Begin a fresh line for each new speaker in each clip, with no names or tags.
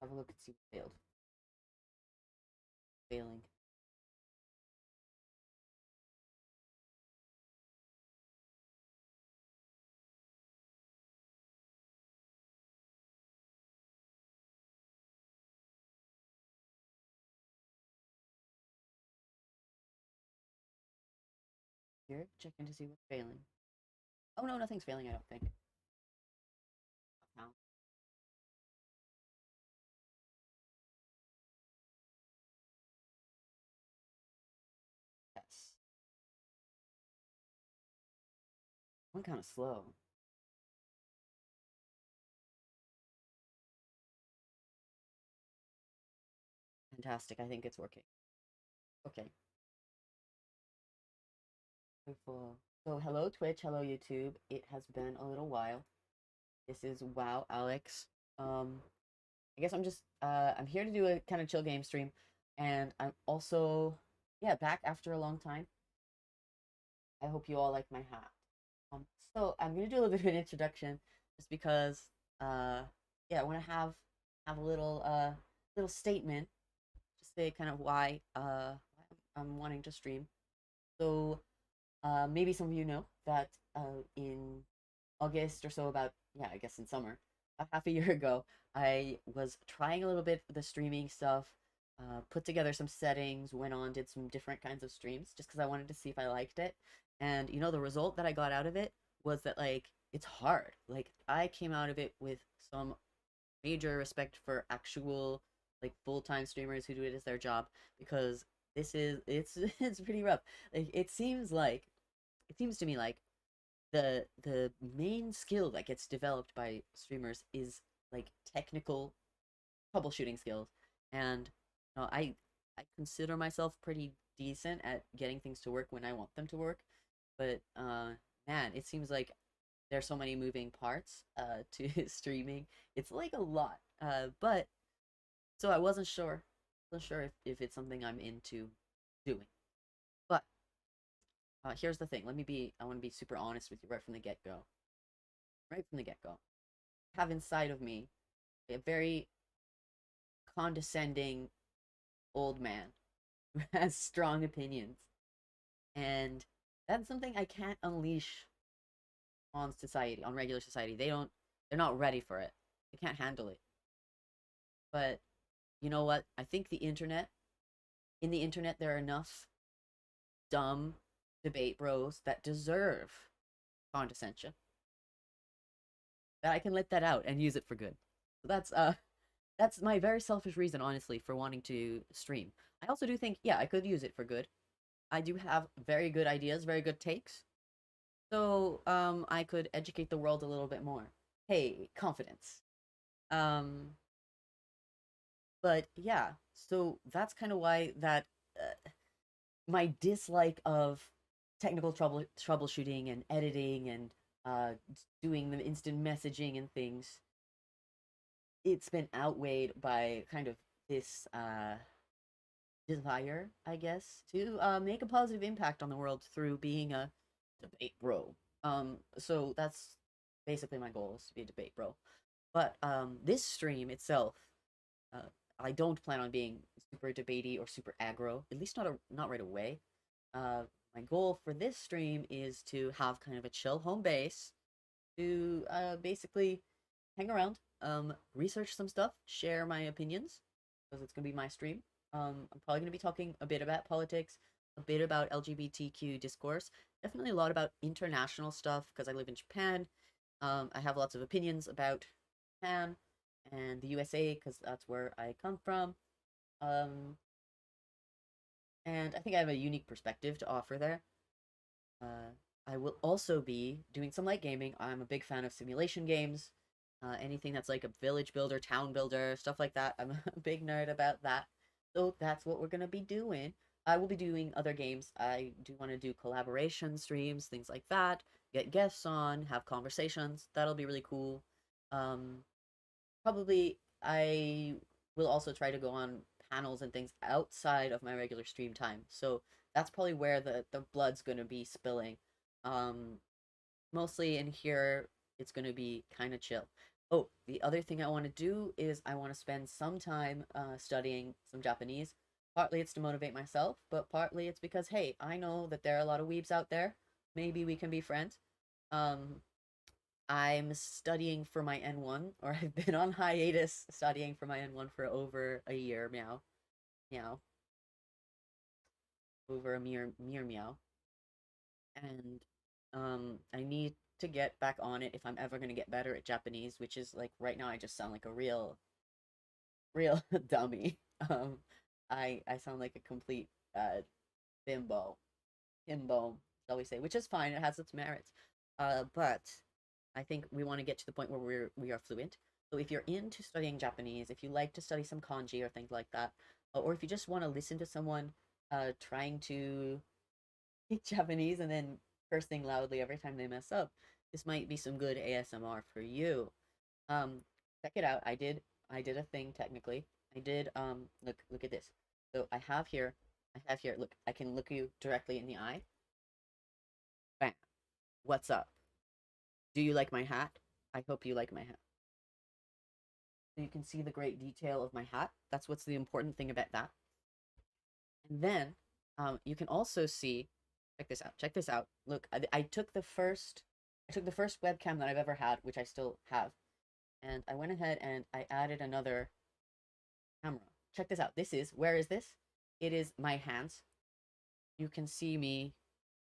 Have a look and see what failed. Failing. Here, checking to see what's failing. Oh no, nothing's failing, I don't think. No. Yes. Went kind of slow. Fantastic, I think it's working. Okay. Wonderful. So hello Twitch, hello YouTube. It has been a little while. This is Wow Alex. I guess I'm here to do a kind of chill game stream, and I'm also back after a long time. I hope you all like my hat. So I'm gonna do a little bit of an introduction, just because uh I want to have a little statement, just say kind of why I'm wanting to stream. So maybe some of you know that in August or so, about I guess in summer, a half a year ago, I was trying a little bit the streaming stuff, put together some settings, went on, did some different kinds of streams just because I wanted to see if I liked it. And the result that I got out of it was that like it's hard. Like I came out of it with some major respect for actual like full-time streamers who do it as their job, because it's pretty rough. Like it seems to me like the main skill that gets developed by streamers is like technical troubleshooting skills, and I consider myself pretty decent at getting things to work when I want them to work, but man, it seems like there's so many moving parts to streaming. It's like a lot, but so I wasn't sure if it's something I'm into doing, but here's the thing. I want to be super honest with you right from the get-go. Right from the get-go. I have inside of me a very condescending old man who has strong opinions. And that's something I can't unleash on society, on regular society. They're not ready for it. They can't handle it. But you know what? I think in the internet, there are enough dumb debate bros that deserve condescension that I can let that out and use it for good. So that's my very selfish reason, honestly, for wanting to stream. I also do think, I could use it for good. I do have very good ideas, very good takes. So, I could educate the world a little bit more. Hey, confidence. Um, but yeah, so that's kind of why that my dislike of technical troubleshooting and editing and uh doing the instant messaging and things, it's been outweighed by kind of this desire, I guess, to make a positive impact on the world through being a debate bro. So that's basically my goal, is to be a debate bro. But this stream itself, uh, I don't plan on being super debatey or super aggro. At least not right away. Uh, my goal for this stream is to have kind of a chill home base to basically hang around, research some stuff, share my opinions, because it's gonna be my stream. I'm probably gonna be talking a bit about politics, a bit about LGBTQ discourse, definitely a lot about international stuff because I live in Japan. I have lots of opinions about Japan and the USA because that's where I come from. Um, and I think I have a unique perspective to offer there. Uh, I will also be doing some light gaming. I'm a big fan of simulation games. Anything that's like a village builder, town builder, stuff like that. I'm a big nerd about that. So that's what we're gonna be doing. I will be doing other games. I do want to do collaboration streams, things like that. Get guests on, have conversations. That'll be really cool. Um, Probably I will also try to go on panels and things outside of my regular stream time. So that's probably where the blood's going to be spilling. Um Mostly in here it's going to be kind of chill. Oh, the other thing I want to do is I want to spend some time studying some Japanese. Partly it's to motivate myself, but partly it's because, hey, I know that there are a lot of weebs out there. Maybe we can be friends. Um, I'm studying for my N1, or I've been on hiatus studying for my N1 for over a year, meow, meow, over a mere meow. And I need to get back on it if I'm ever gonna get better at Japanese, which is like right now I just sound like a real dummy. Um, I sound like a complete bimbo, himbo, shall we say, which is fine. It has its merits. But I think we want to get to the point where we are fluent. So if you're into studying Japanese, if you like to study some kanji or things like that, or if you just want to listen to someone trying to speak Japanese and then cursing loudly every time they mess up, this might be some good ASMR for you. Um, Check it out. I did a thing technically. I did look at this. So I have here look, I can look you directly in the eye. Bam. What's up? Do you like my hat? I hope you like my hat. So you can see the great detail of my hat. That's what's the important thing about that. And then you can also see, check this out. Check this out. Look, I took the first webcam that I've ever had, which I still have, and I went ahead and I added another camera. Check this out. Where is this? It is my hands. You can see me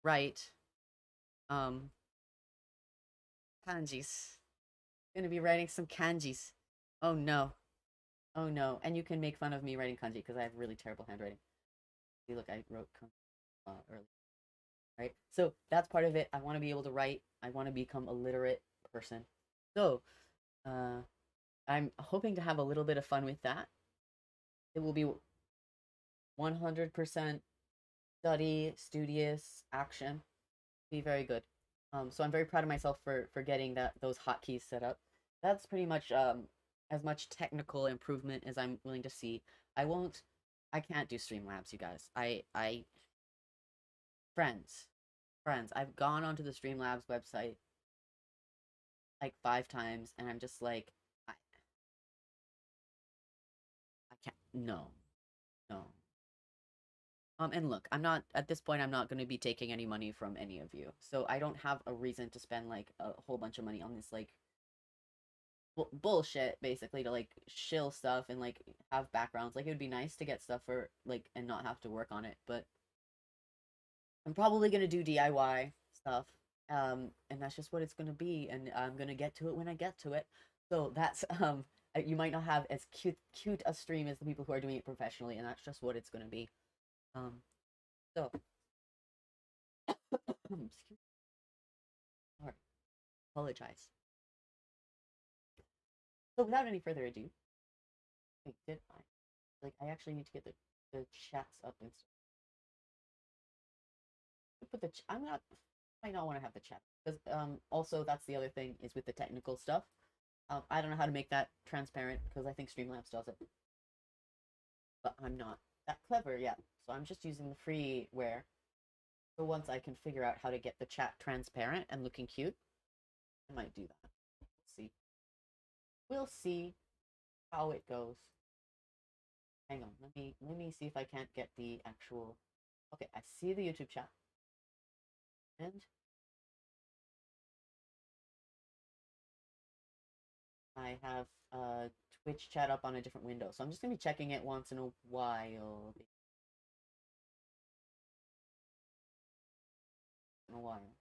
write um kanjis. Gonna be writing some kanjis. Oh no. Oh no. And you can make fun of me writing kanji because I have really terrible handwriting. See, look, I wrote kanji early, right? So that's part of it. I want to be able to write. I want to become a literate person. So uh, I'm hoping to have a little bit of fun with that. It will be 100% study, studious, action. Be very good. So I'm very proud of myself for getting those hotkeys set up. That's pretty much as much technical improvement as I'm willing to see. I won't. I can't do Streamlabs, you guys. I friends, friends. I've gone onto the Streamlabs website like 5 times, and I'm just like, I can't. No, no. And look, I'm not at this point. I'm not going to be taking any money from any of you, so I don't have a reason to spend like a whole bunch of money on this like bullshit basically to like shill stuff and like have backgrounds. Like it would be nice to get stuff for like and not have to work on it, but I'm probably gonna do DIY stuff. And that's just what it's gonna be, and I'm gonna get to it when I get to it. So that's you might not have as cute a stream as the people who are doing it professionally, and that's just what it's gonna be. Um, so excuse me, sorry, apologize. So without any further ado, wait, did I like I actually need to get the chats up and stuff. Put the I'm not I might not want to have the chat because also that's the other thing is with the technical stuff. I don't know how to make that transparent because I think Streamlabs does it, but I'm not that clever yet. So I'm just using the freeware. So once I can figure out how to get the chat transparent and looking cute, I might do that. Let's see. We'll see how it goes. Hang on, let me see if I can't get the actual. Okay, I see the YouTube chat, and I have Twitch chat up on a different window. So I'm just gonna be checking it once in a while. In a while.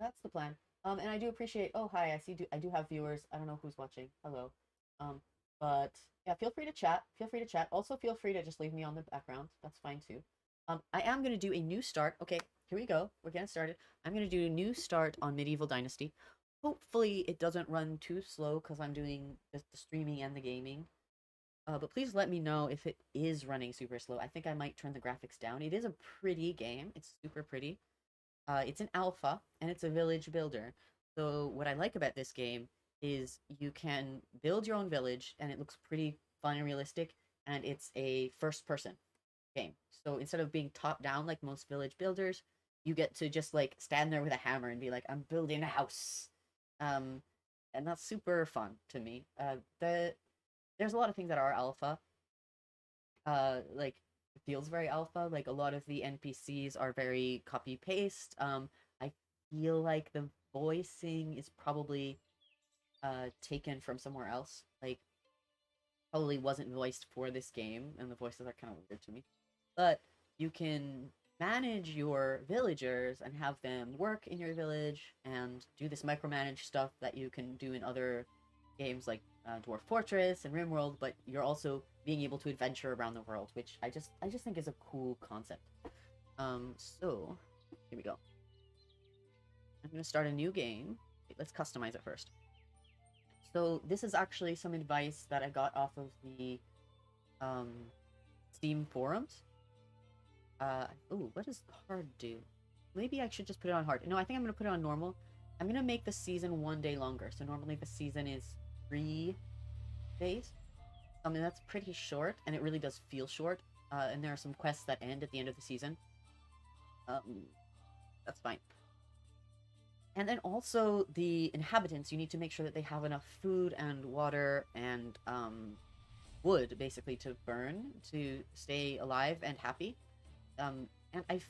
That's the plan. And I do appreciate. Oh, hi. I do have viewers. I don't know who's watching. Hello. Um, but yeah, feel free to chat. Feel free to chat. Also, feel free to just leave me on the background. That's fine too. I am gonna do a new start. Okay, here we go. We're getting started. I'm gonna do a new start on Medieval Dynasty. Hopefully, it doesn't run too slow because I'm doing the streaming and the gaming. But please let me know if it is running super slow. I think I might turn the graphics down. It is a pretty game. It's super pretty. It's an alpha and it's a village builder. So what I like about this game is you can build your own village and it looks pretty fun and realistic, and it's a first person game. So instead of being top down like most village builders, you get to just like stand there with a hammer and be like, I'm building a house. Um, and that's super fun to me. There's a lot of things that are alpha. Like it feels very alpha. Like a lot of the NPCs are very copy paste. I feel like the voicing is probably taken from somewhere else. Like probably wasn't voiced for this game, and the voices are kind of weird to me. But you can manage your villagers and have them work in your village and do this micromanage stuff that you can do in other games like Dwarf Fortress and RimWorld, but you're also being able to adventure around the world, which I just think is a cool concept. So here we go. I'm gonna start a new game. Wait, let's customize it first. So this is actually some advice that I got off of the Steam forums. Ooh, what does hard do? Maybe I should just put it on hard. No, I think I'm gonna put it on normal. I'm gonna make the season 1 day longer. So normally the season is 3 days. I mean, that's pretty short, and it really does feel short. And there are some quests that end at the end of the season. That's fine. And then also the inhabitants, you need to make sure that they have enough food and water and wood, basically, to burn to stay alive and happy. And I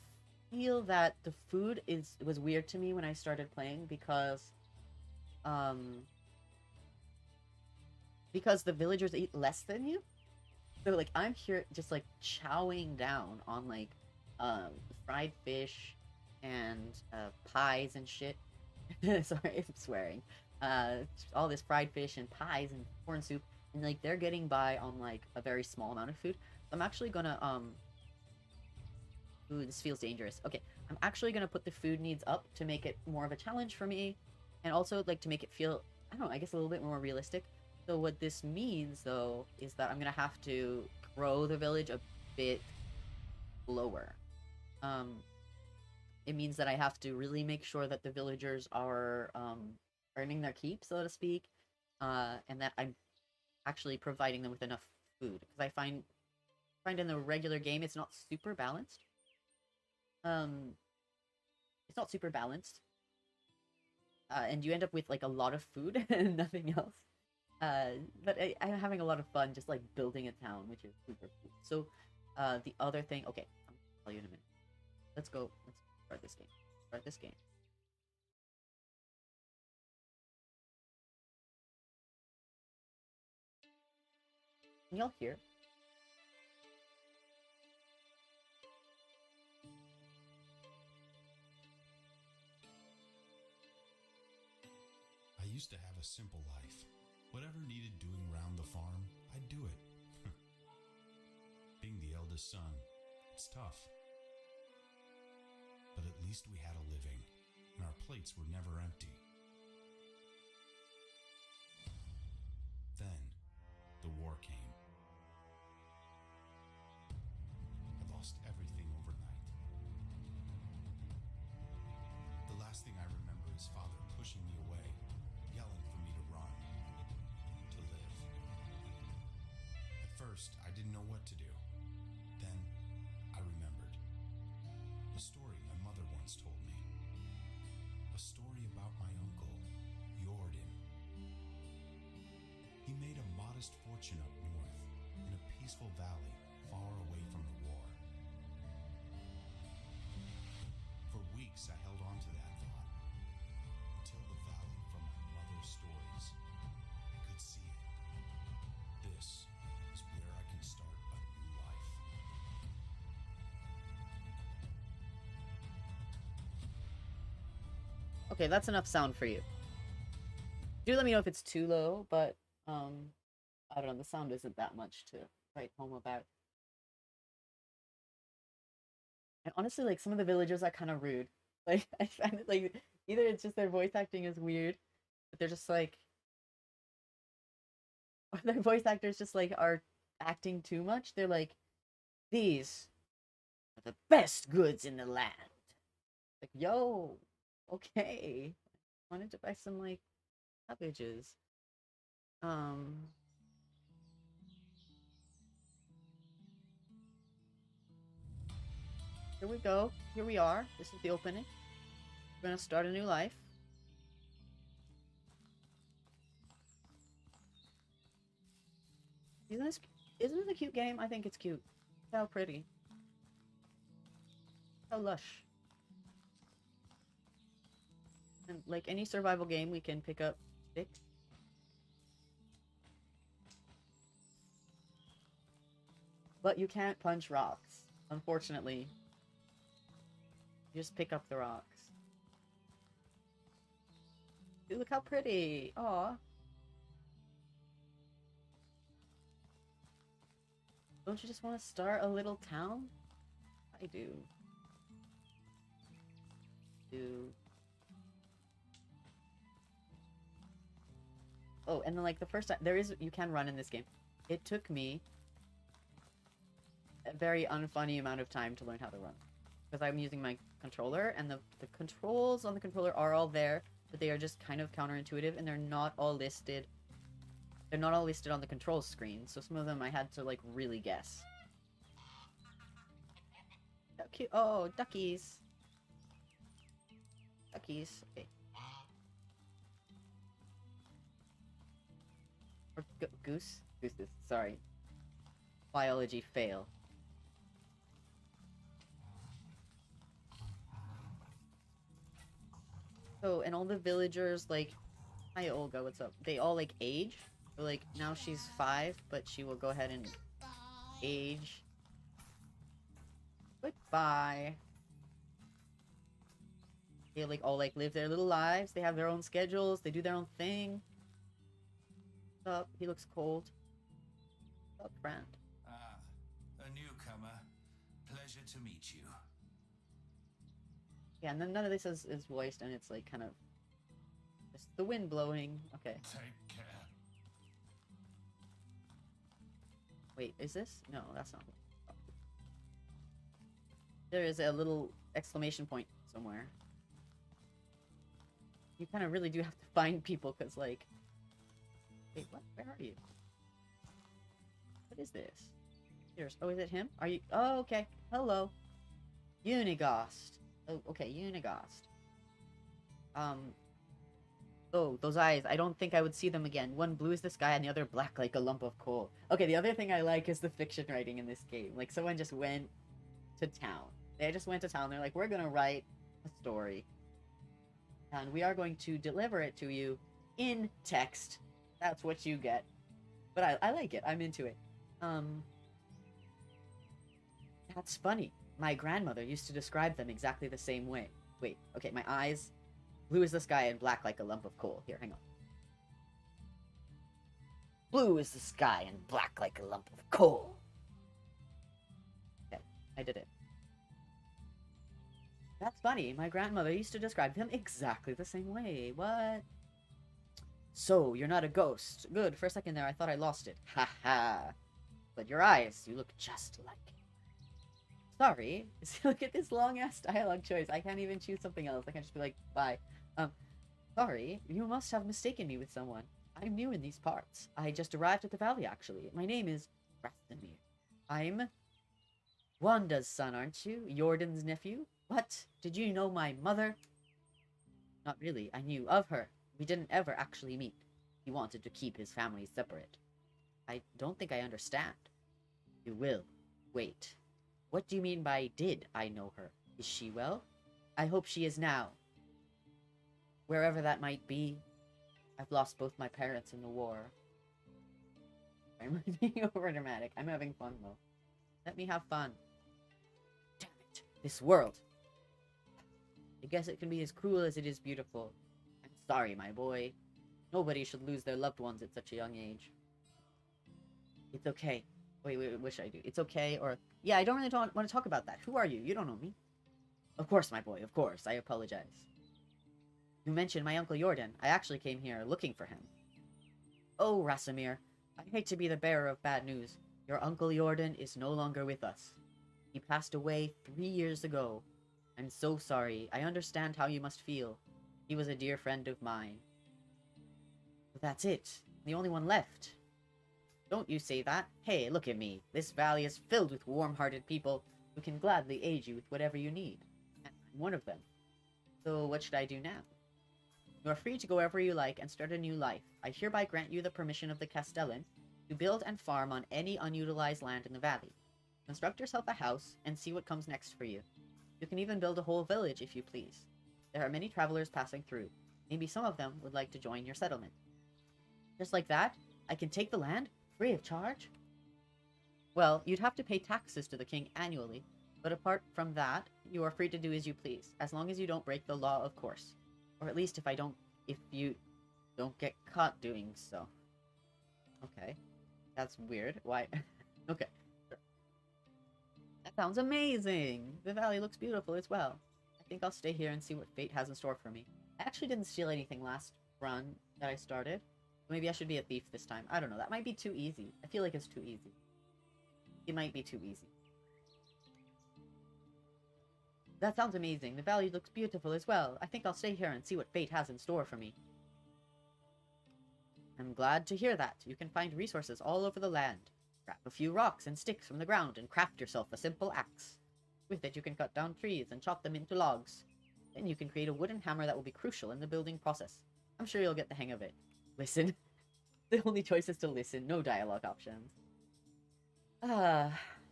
feel that the food was weird to me when I started playing because the villagers eat less than you. So like I'm here just like chowing down on like fried fish and pies and shit. Sorry, I'm swearing. All this fried fish and pies and corn soup, and like they're getting by on like a very small amount of food. I'm actually gonna ooh, this feels dangerous. Okay, I'm actually gonna put the food needs up to make it more of a challenge for me, and also like to make it feel, I don't know, I guess a little bit more realistic. So what this means though is that I'm gonna have to grow the village a bit lower. It means that I have to really make sure that the villagers are earning their keep, so to speak, and that I'm actually providing them with enough food. Because I find in the regular game it's not super balanced. It's not super balanced, and you end up with like a lot of food and nothing else. But I'm having a lot of fun just like building a town, which is super cool. So, the other thing, okay, I'll tell you in a minute. Let's go. Let's start this game. Start this game. Can y'all hear?
I used to have a simple life. Whatever needed doing round the farm, I'd do it. Being the eldest son, it's tough. But at least we had a living, and our plates were never empty. Then, the war came. I lost everything overnight. The last thing I remember is Father pushing me away, yelling for me to run, to live. At first, I didn't know what to do. Then, I remembered. A story my mother once told me. A story about my uncle, Jordan. He made a modest fortune up north, in a peaceful valley far away from the war. For weeks I held on to that thought, until the valley from my mother's stories. I could see it. This is where I can start a new life.
Okay, that's enough sound for you. Do let me know if it's too low, but I don't know, the sound isn't that much to write home about. And honestly, like some of the villagers are kind of rude. Like I find it like either it's just their voice acting is weird, but they're just like, or their voice actors just like are acting too much. They're like, these are the best goods in the land. Like, yo, okay. I wanted to buy some like cabbages. Here we go. Here we are. This is the opening. We're gonna start a new life. Isn't this a cute game? I think it's cute. How pretty. How lush. And like any survival game, we can pick up sticks. But you can't punch rocks, unfortunately. You just pick up the rocks. Dude, look how pretty. Aw. Don't you just want to start a little town? I do. Oh, and then like the first time you can run in this game. It took me a very unfunny amount of time to learn how to run. Because I'm using my controller, and the controls on the controller are all there, but they are just kind of counterintuitive, and they're not all listed. They're not all listed on the control screen, so some of them I had to like really guess. How cute. Oh, duckies. Duckies. Okay. Or goose? Gooses. Sorry. Biology fail. So, and all the villagers, like, hi Olga, what's up? They all, like, age. So, like, now she's 5, but she will go ahead and age. Goodbye. They, like, all, like, live their little lives. They have their own schedules. They do their own thing. What's up? He looks cold. What's up, friend?
Ah, a newcomer. Pleasure to meet you.
Yeah, and then none of this is voiced, and it's, like, kind of just the wind blowing. Okay.
Take care.
Wait, is this? No, that's not. There is a little exclamation point somewhere. You kind of really do have to find people, because, like... Wait, what? Where are you? What is this? Here's... Oh, is it him? Are you... Oh, okay. Hello. Unigost. Oh, okay, Unigost. Oh, those eyes. I don't think I would see them again. One blue as the sky and the other black like a lump of coal. Okay, the other thing I like is the fiction writing in this game. Like, someone just went to town. They just went to town. They're like, we're gonna write a story. And we are going to deliver it to you in text. That's what you get. But I like it. I'm into it. That's funny. My grandmother used to describe them exactly the same way. Wait, okay, my eyes... Blue as the sky and black like a lump of coal. Here, hang on. Blue as the sky and black like a lump of coal. Okay, I did it. That's funny. My grandmother used to describe them exactly the same way. What? So, you're not a ghost. Good. For a second there, I thought I lost it. Ha ha. But your eyes, you look just like it. Sorry. Look at this long-ass dialogue choice. I can't even choose something else. I can just be like, bye. Sorry. You must have mistaken me with someone. I'm new in these parts. I just arrived at the valley, actually. My name is Rastamir. I'm Wanda's son, aren't you? Jordan's nephew? What? Did you know my mother? Not really. I knew of her. We didn't ever actually meet. He wanted to keep his family separate. I don't think I understand. You will. Wait. What do you mean by did I know her? Is she well? I hope she is now. Wherever that might be. I've lost both my parents in the war. I'm being over dramatic. I'm having fun though. Let me have fun. Damn it. This world. I guess it can be as cruel as it is beautiful. I'm sorry, my boy. Nobody should lose their loved ones at such a young age. It's okay. Wait, what should I do? It's okay, or... Yeah, I don't really want to talk about that. Who are you? You don't know me. Of course, my boy, of course. I apologize. You mentioned my Uncle Jordan. I actually came here looking for him. Oh, Rasamir. I hate to be the bearer of bad news. Your Uncle Jordan is no longer with us. He passed away 3 years ago. I'm so sorry. I understand how you must feel. He was a dear friend of mine. But that's it. The only one left. Don't you say that. Hey, look at me. This valley is filled with warm-hearted people who can gladly aid you with whatever you need. And I'm one of them. So what should I do now? You are free to go wherever you like and start a new life. I hereby grant you the permission of the Castellan. You build and farm on any unutilized land in the valley. Construct yourself a house and see what comes next for you. You can even build a whole village if you please. There are many travelers passing through. Maybe some of them would like to join your settlement. Just like that, I can take the land free of charge? Well, you'd have to pay taxes to the king annually, but apart from that, you are free to do as you please, as long as you don't break the law, of course. Or at least if you don't get caught doing so. Okay. That's weird. Why? Okay. That sounds amazing! The valley looks beautiful as well. I think I'll stay here and see what fate has in store for me. I actually didn't steal anything last run that I started. Maybe I should be a thief this time. I don't know. That might be too easy. I feel like it's too easy. It might be too easy. That sounds amazing. The valley looks beautiful as well. I think I'll stay here and see what fate has in store for me. I'm glad to hear that. You can find resources all over the land. Grab a few rocks and sticks from the ground and craft yourself a simple axe. With it, you can cut down trees and chop them into logs. Then you can create a wooden hammer that will be crucial in the building process. I'm sure you'll get the hang of it. Listen. The only choice is to listen. No dialogue options.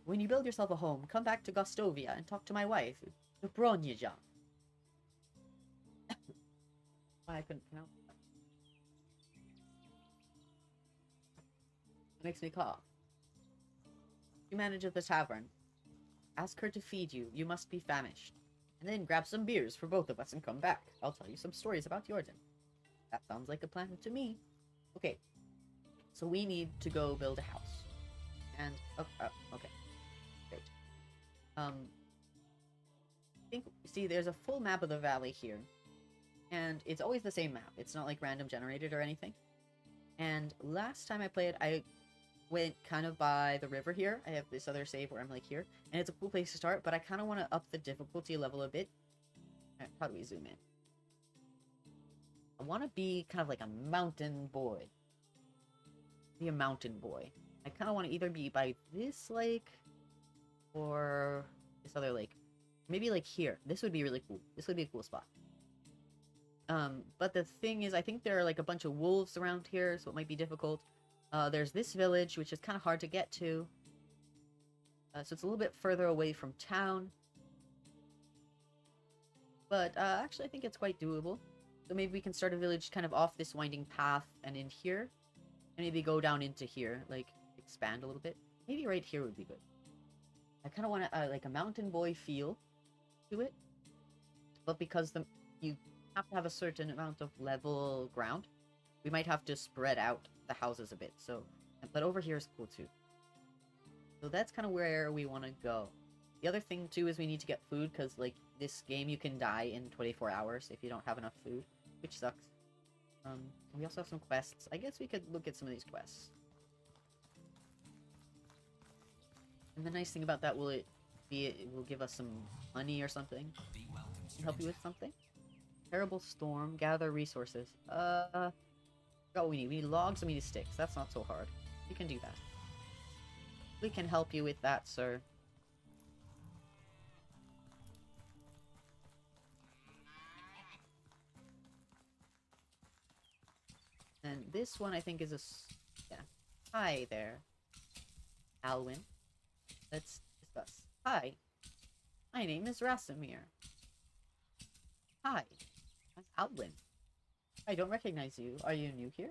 When you build yourself a home, come back to Gostovia and talk to my wife, Dobronija. Why I couldn't pronounce that. It makes me cough. You manage at the tavern. Ask her to feed you. You must be famished. And then grab some beers for both of us and come back. I'll tell you some stories about Jordan. That sounds like a plan to me. Okay. So we need to go build a house. And, okay. Great. I think, see, there's a full map of the valley here. And it's always the same map. It's not like random generated or anything. And last time I played, I went kind of by the river here. I have this other save where I'm like here. And it's a cool place to start, but I kind of want to up the difficulty level a bit. Alright, how do we zoom in? I want to be kind of like a mountain boy. Be a mountain boy. I kind of want to either be by this lake or this other lake. Maybe like here. This would be really cool. This would be a cool spot. But the thing is, I think there are like a bunch of wolves around here, so it might be difficult. There's this village, which is kind of hard to get to. So it's a little bit further away from town. But actually, I think it's quite doable. So maybe we can start a village kind of off this winding path and in here. And maybe go down into here, like expand a little bit. Maybe right here would be good. I kind of want like a mountain boy feel to it. But because you have to have a certain amount of level ground, we might have to spread out the houses a bit. So, but over here is cool too. So that's kind of where we want to go. The other thing too is we need to get food, because like this game you can die in 24 hours if you don't have enough food, which sucks. We also have some quests. I guess we could look at some of these quests. And the nice thing about that will give us some money or something. Help you with something. Terrible storm. Gather resources. What we need. We need logs and we need sticks. That's not so hard. We can do that. We can help you with that, sir. And this one I think is yeah. Hi there, Alwyn. Let's discuss. Hi. My name is Rasimir. Hi. I'm Alwyn. I don't recognize you. Are you new here?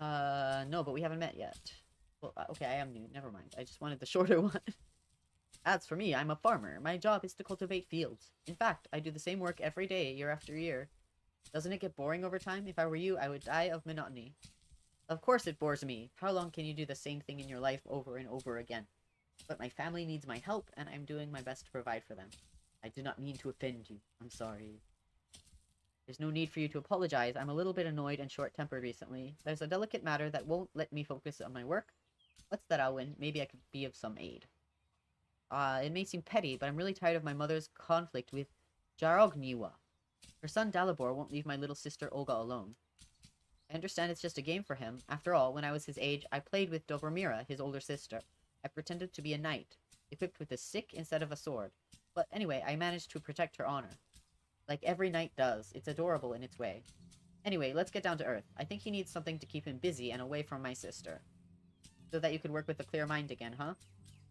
No, but we haven't met yet. Well, okay, I am new. Never mind. I just wanted the shorter one. As for me, I'm a farmer. My job is to cultivate fields. In fact, I do the same work every day, year after year. Doesn't it get boring over time? If I were you, I would die of monotony. Of course it bores me. How long can you do the same thing in your life over and over again? But my family needs my help, and I'm doing my best to provide for them. I did not mean to offend you. I'm sorry. There's no need for you to apologize. I'm a little bit annoyed and short-tempered recently. There's a delicate matter that won't let me focus on my work. What's that, Alwyn? Maybe I could be of some aid. It may seem petty, but I'm really tired of my mother's conflict with Jarogniwa. Her son Dalibor won't leave my little sister Olga alone. I understand it's just a game for him. After all, when I was his age, I played with Dobromira, his older sister. I pretended to be a knight, equipped with a stick instead of a sword. But anyway, I managed to protect her honor. Like every knight does. It's adorable in its way. Anyway, let's get down to earth. I think he needs something to keep him busy and away from my sister. So that you could work with a clear mind again, huh?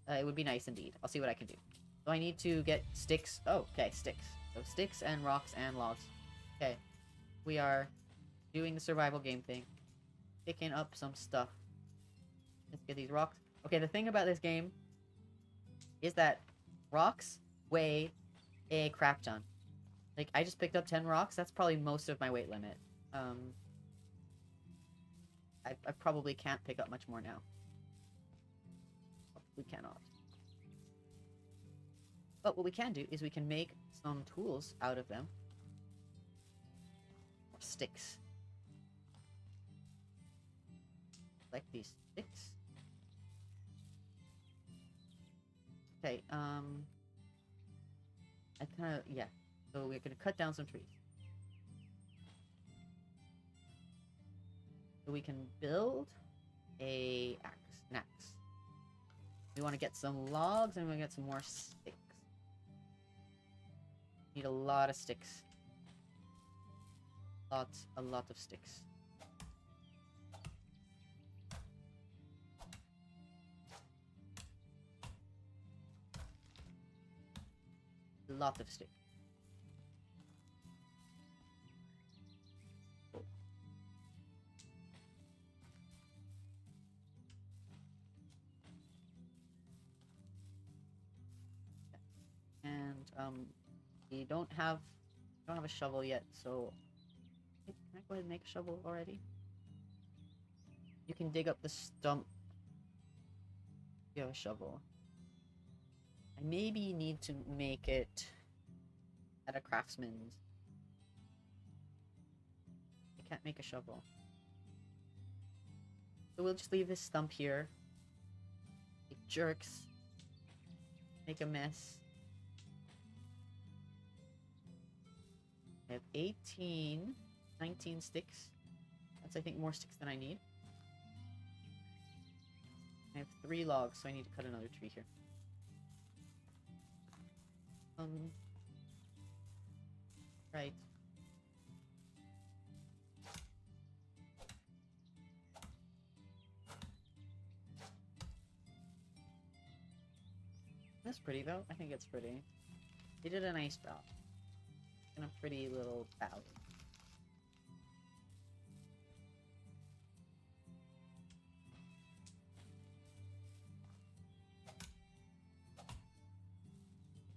It would be nice indeed. I'll see what I can do. So I need to get sticks. Oh, okay, sticks. So sticks and rocks and logs. Okay. We are doing the survival game thing. Picking up some stuff. Let's get these rocks. Okay, the thing about this game is that rocks weigh a crap ton. Like, I just picked up 10 rocks. That's probably most of my weight limit. I probably can't pick up much more now. We cannot. But what we can do is we can make some tools out of them. Or sticks. Like these sticks. Okay, I kind of, yeah. So we're going to cut down some trees. So we can build an axe. We want to get some logs and we want to get some more sticks. Need a lot of sticks. A lot of sticks. A lot of sticks. And we don't have a shovel yet, so can I go ahead and make a shovel already? You can dig up the stump. You have a shovel. I maybe need to make it at a craftsman's. I can't make a shovel. So we'll just leave this stump here. It jerks. Make a mess. I have 19 sticks. That's, I think, more sticks than I need. I have 3 logs, so I need to cut another tree here. Right. That's pretty, though. I think it's pretty. They did a nice job. In a pretty little valley.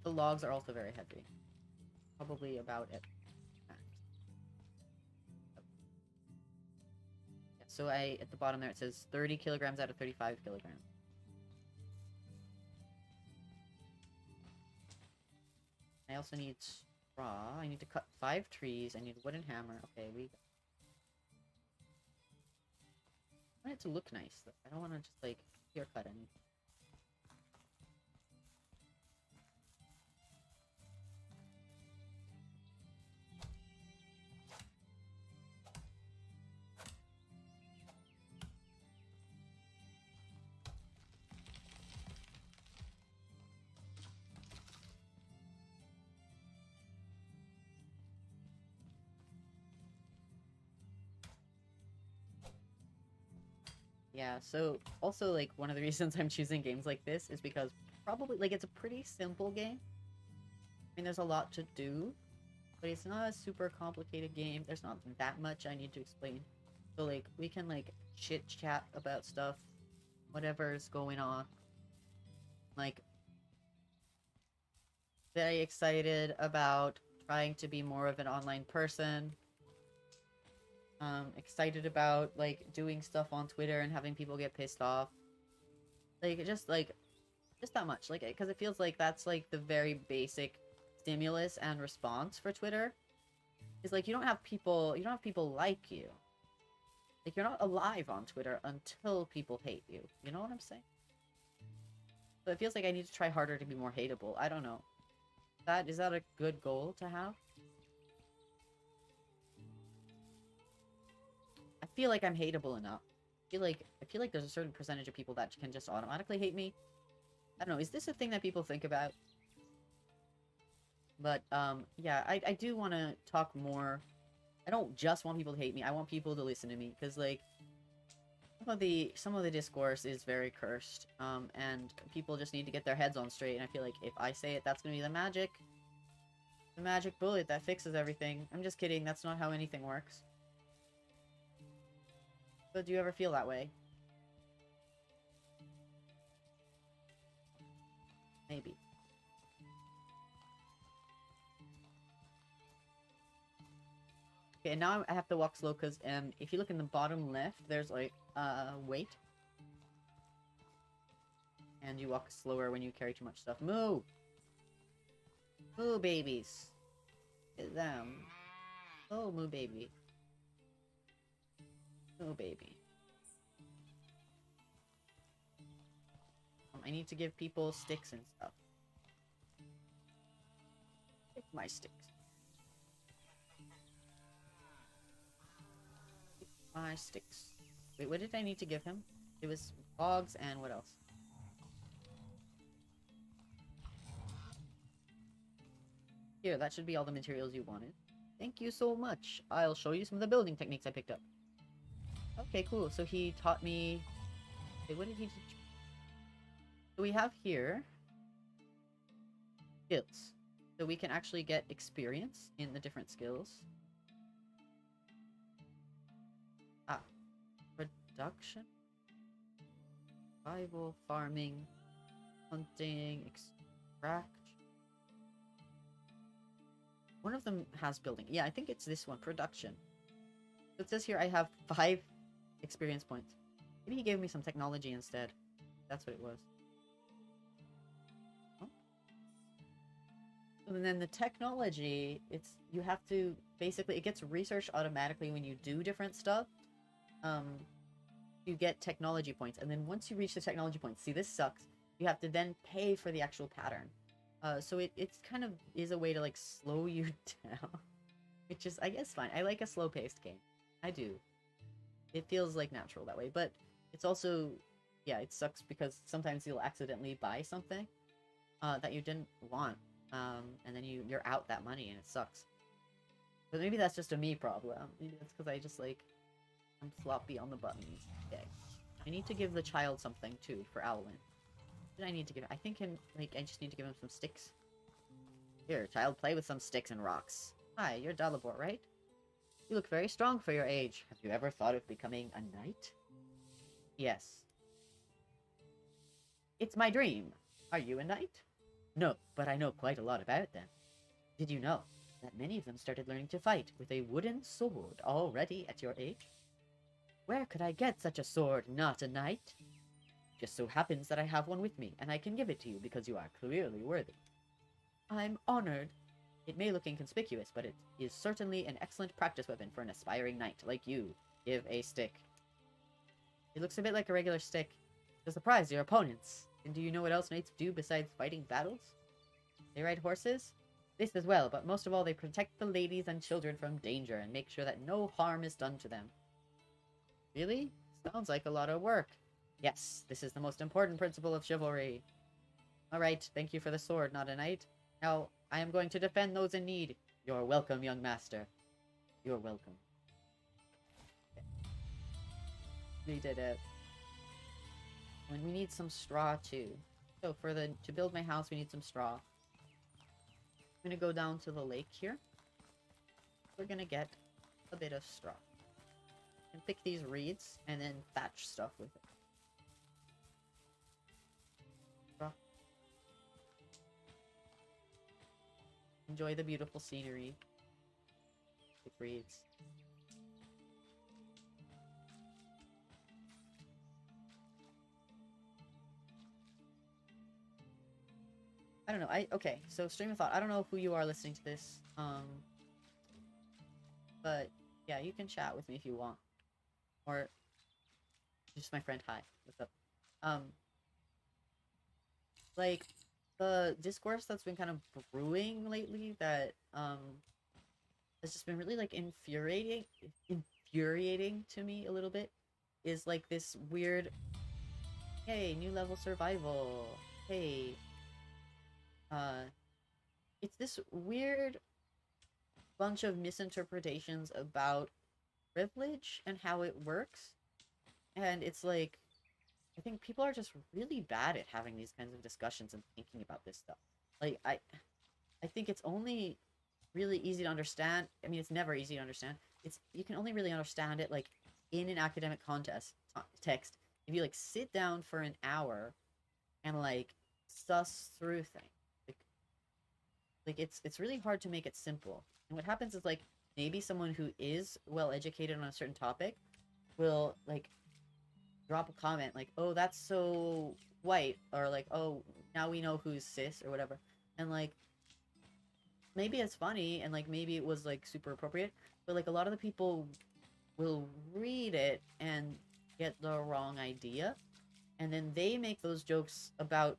The logs are also very heavy. Probably about at max. Yeah, so at the bottom there it says 30 kilograms out of 35 kilograms. I also need straw. I need to cut 5 trees. I need a wooden hammer. Okay, I want it to look nice. I don't want to just, like, clear cut anything. Yeah, so also, like, one of the reasons I'm choosing games like this is because probably, like, it's a pretty simple game. I mean, there's a lot to do, but it's not a super complicated game. There's not that much I need to explain. So, like, we can, like, chit-chat about stuff, whatever's going on. Like, very excited about trying to be more of an online person. Excited about, like, doing stuff on Twitter and having people get pissed off. Like, just that much. Like, because it feels like that's, like, the very basic stimulus and response for Twitter. Is, like, you don't have people like you. Like, you're not alive on Twitter until people hate you. You know what I'm saying? So it feels like I need to try harder to be more hateable. I don't know. Is that a good goal to have? I feel like I'm hateable enough. I feel like there's a certain percentage of people that can just automatically hate me. I don't know, is this a thing that people think about? But, yeah, I do want to talk more. I don't just want people to hate me. I want people to listen to me because like some of the discourse is very cursed. And people just need to get their heads on straight. And I feel like if I say it, that's gonna be the magic bullet that fixes everything. I'm just kidding. That's not how anything works. But do you ever feel that way? Maybe. Okay, and now I have to walk slow because if you look in the bottom left, there's like weight. And you walk slower when you carry too much stuff. Moo! Moo babies. Get them. Oh, moo baby. Moo baby. I need to give people sticks and stuff. Take my sticks. Take my sticks. Wait, what did I need to give him? It was logs and what else? Here, that should be all the materials you wanted. Thank you so much. I'll show you some of the building techniques I picked up. Okay, cool. So he taught me... Wait, what did he teach? So we have here... skills. So we can actually get experience in the different skills. Ah. Production. Survival, farming, hunting, extract. One of them has building. Yeah, I think it's this one, production. So it says here I have 5 experience points. Maybe he gave me some technology instead. That's what it was. Oh. And then the technology, you have to basically, it gets researched automatically when you do different stuff. You get technology points, and then once you reach the technology points, see, this sucks. You have to then pay for the actual pattern. So it's kind of is a way to like slow you down, which is, I guess, fine. I like a slow-paced game. I do. It feels like natural that way, but it's also, yeah, it sucks because sometimes you'll accidentally buy something that you didn't want, and then you're out that money and it sucks. But maybe that's just a me problem. Maybe that's because I just like I'm floppy on the buttons. Okay, I need to give the child something too for Alwyn. What did I need to give? I think I just need to give him some sticks. Here, child, play with some sticks and rocks. Hi, you're Dalibor, right? You look very strong for your age. Have you ever thought of becoming a knight? Yes. It's my dream. Are you a knight? No, but I know quite a lot about them. Did you know that many of them started learning to fight with a wooden sword already at your age? Where could I get such a sword, not a knight? Just so happens that I have one with me, and I can give it to you because you are clearly worthy. I'm honored. It may look inconspicuous, but it is certainly an excellent practice weapon for an aspiring knight like you. Give a stick. It looks a bit like a regular stick. To surprise your opponents. And do you know what else knights do besides fighting battles? They ride horses? This as well, but most of all they protect the ladies and children from danger and make sure that no harm is done to them. Really? Sounds like a lot of work. Yes, this is the most important principle of chivalry. Alright, thank you for the sword, not a knight. Now, I am going to defend those in need. You're welcome, young master. You're welcome. Okay. We did it. And we need some straw, too. So, to build my house, we need some straw. I'm gonna go down to the lake here. We're gonna get a bit of straw. And pick these reeds, and then thatch stuff with it. Straw. Enjoy the beautiful scenery. Pick reeds. I don't know. Okay, so stream of thought. I don't know who you are listening to this. But yeah, you can chat with me if you want. Or just my friend, hi. What's up? Like the discourse that's been kind of brewing lately that has just been really like infuriating to me a little bit is like this weird, hey, new level survival. Hey, it's this weird bunch of misinterpretations about privilege and how it works. And it's like, I think people are just really bad at having these kinds of discussions and thinking about this stuff. Like I think it's only really easy to understand. I mean, it's never easy to understand. It's you can only really understand it like in an academic contest text if you like sit down for an hour and like suss through things. Like, it's really hard to make it simple. And what happens is like maybe someone who is well educated on a certain topic will like drop a comment like, "Oh, that's so white," or like, "Oh, now we know who's cis," or whatever. And like maybe it's funny and like maybe it was like super appropriate, but like a lot of the people will read it and get the wrong idea, and then they make those jokes about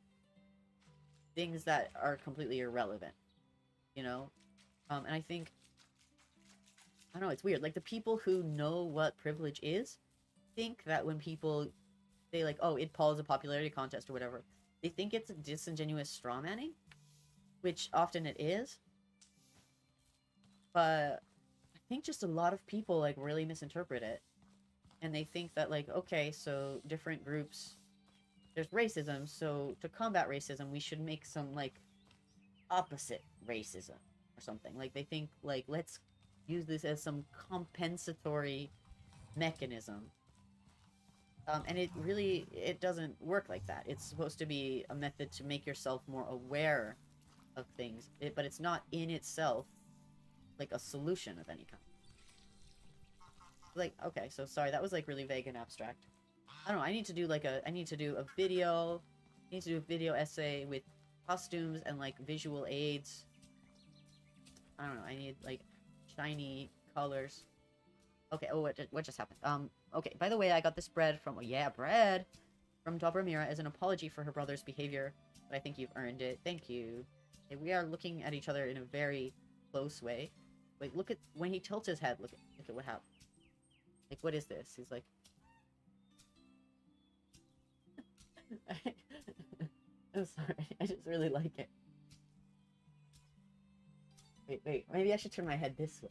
things that are completely irrelevant, you know? And I think I don't know, it's weird. Like the people who know what privilege is think that when people say like, "Oh, it Paul is a popularity contest" or whatever, they think it's a disingenuous straw manning, which often it is. But I think just a lot of people like really misinterpret it, and they think that like, okay, so different groups, there's racism, so to combat racism, we should make some like opposite racism or something. Like they think like let's use this as some compensatory mechanism. And it doesn't work like that. It's supposed to be a method to make yourself more aware of things, but it's not in itself like a solution of any kind. Like, okay, so sorry, that was like really vague and abstract. I don't know. I need to do a video. I need to do a video essay with costumes and like visual aids. I don't know. I need like shiny colors. Okay. Oh, what just happened? Okay. By the way, I got this bread from bread from Dobramira as an apology for her brother's behavior. But I think you've earned it. Thank you. Okay, we are looking at each other in a very close way. Wait, look at when he tilts his head. Look at what happened. Like, what is this? He's like. I'm sorry. I just really like it. Wait. Maybe I should turn my head this way.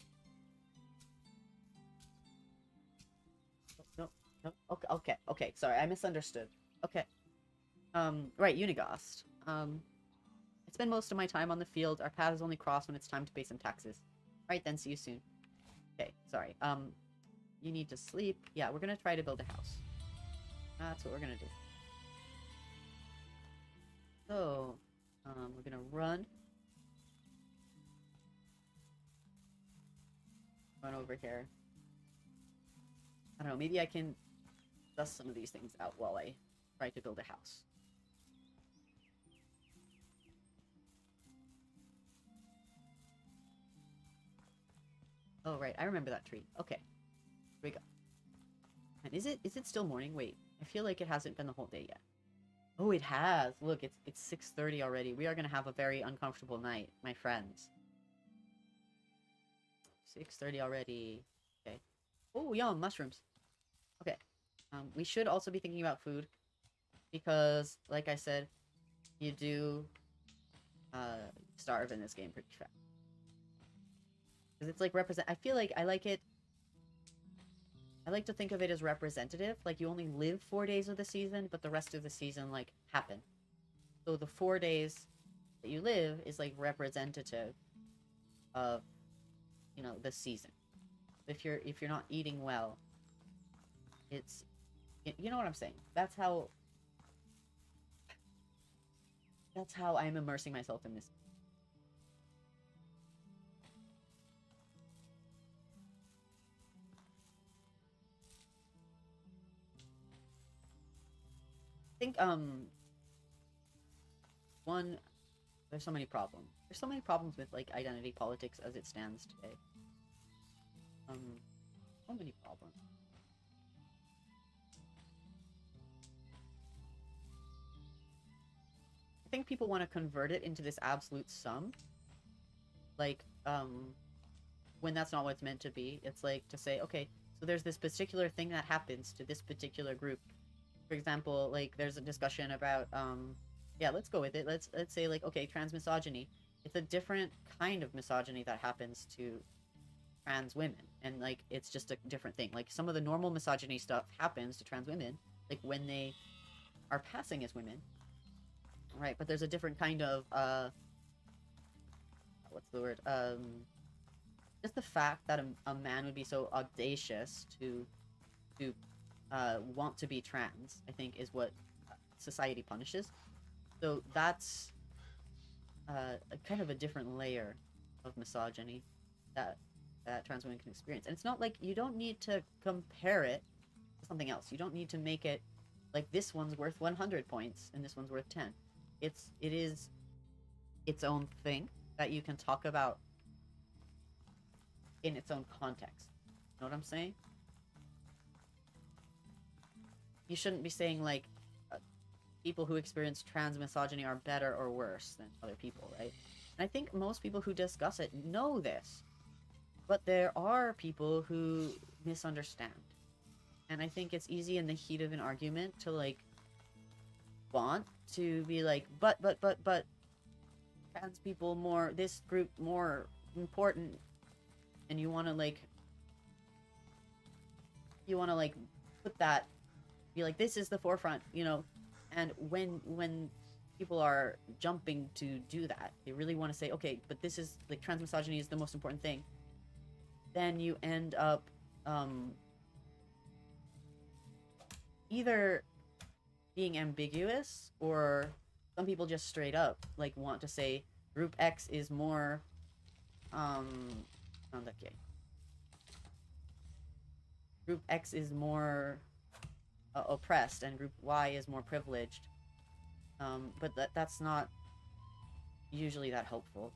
No. Okay. Sorry, I misunderstood. Okay. Right, Unigost. I spend most of my time on the field. Our paths only cross when it's time to pay some taxes. Right then, see you soon. Okay, sorry. You need to sleep. Yeah, we're gonna try to build a house. That's what we're gonna do. So, we're gonna run over here. I don't know, maybe I can dust some of these things out while I try to build a house. Oh, right, I remember that tree. Okay, here we go. And is it still morning? Wait, I feel like it hasn't been the whole day yet. Oh, it has. Look, it's 6:30 already. We are gonna have a very uncomfortable night, my friends. 6:30 already. Okay. Oh, yum, mushrooms. Okay. We should also be thinking about food because, like I said, you do starve in this game pretty fast. Because it's like I feel like I like it. I like to think of it as representative. Like you only live 4 days of the season, but the rest of the season like happen. So the 4 days that you live is like representative of, you know, the season. If you're not eating well, it's, you know what I'm saying. That's how I'm immersing myself in this. I think one, there's so many problems. There's so many problems with like identity politics as it stands today. So many problems. I think people want to convert it into this absolute sum. Like, when that's not what it's meant to be. It's like to say, okay, so there's this particular thing that happens to this particular group. For example, like there's a discussion about, yeah, let's go with it. Let's say like, okay, transmisogyny. It's a different kind of misogyny that happens to trans women, and like it's just a different thing. Like some of the normal misogyny stuff happens to trans women, like when they are passing as women, right? But there's a different kind of what's the word? Just the fact that a man would be so audacious to want to be trans, I think, is what society punishes. So that's a kind of a different layer of misogyny that trans women can experience. And it's not like you don't need to compare it to something else. You don't need to make it like this one's worth 100 points and this one's worth 10. It is its own thing that you can talk about in its own context. You know what I'm saying? You shouldn't be saying like people who experience trans misogyny are better or worse than other people, right? And I think most people who discuss it know this, but there are people who misunderstand. And I think it's easy in the heat of an argument to like want to be like, but trans people more, this group more important, and you want to like put that, be like, this is the forefront, you know. And when people are jumping to do that, they really want to say, okay, but this is like trans misogyny is the most important thing, then you end up either being ambiguous, or some people just straight up like want to say group X is more group X is more oppressed and group Y is more privileged, but that's not usually that helpful.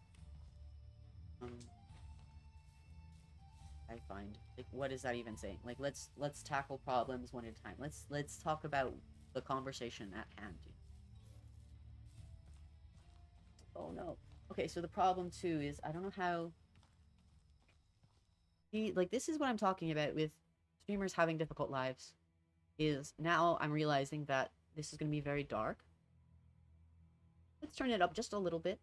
I find, like, what is that even saying? Like, let's tackle problems one at a time. Let's talk about the conversation at hand. Oh no. Okay, so the problem too is I don't know how. Like, this is what I'm talking about with streamers having difficult lives. Is now I'm realizing that this is going to be very dark. Let's turn it up just a little bit,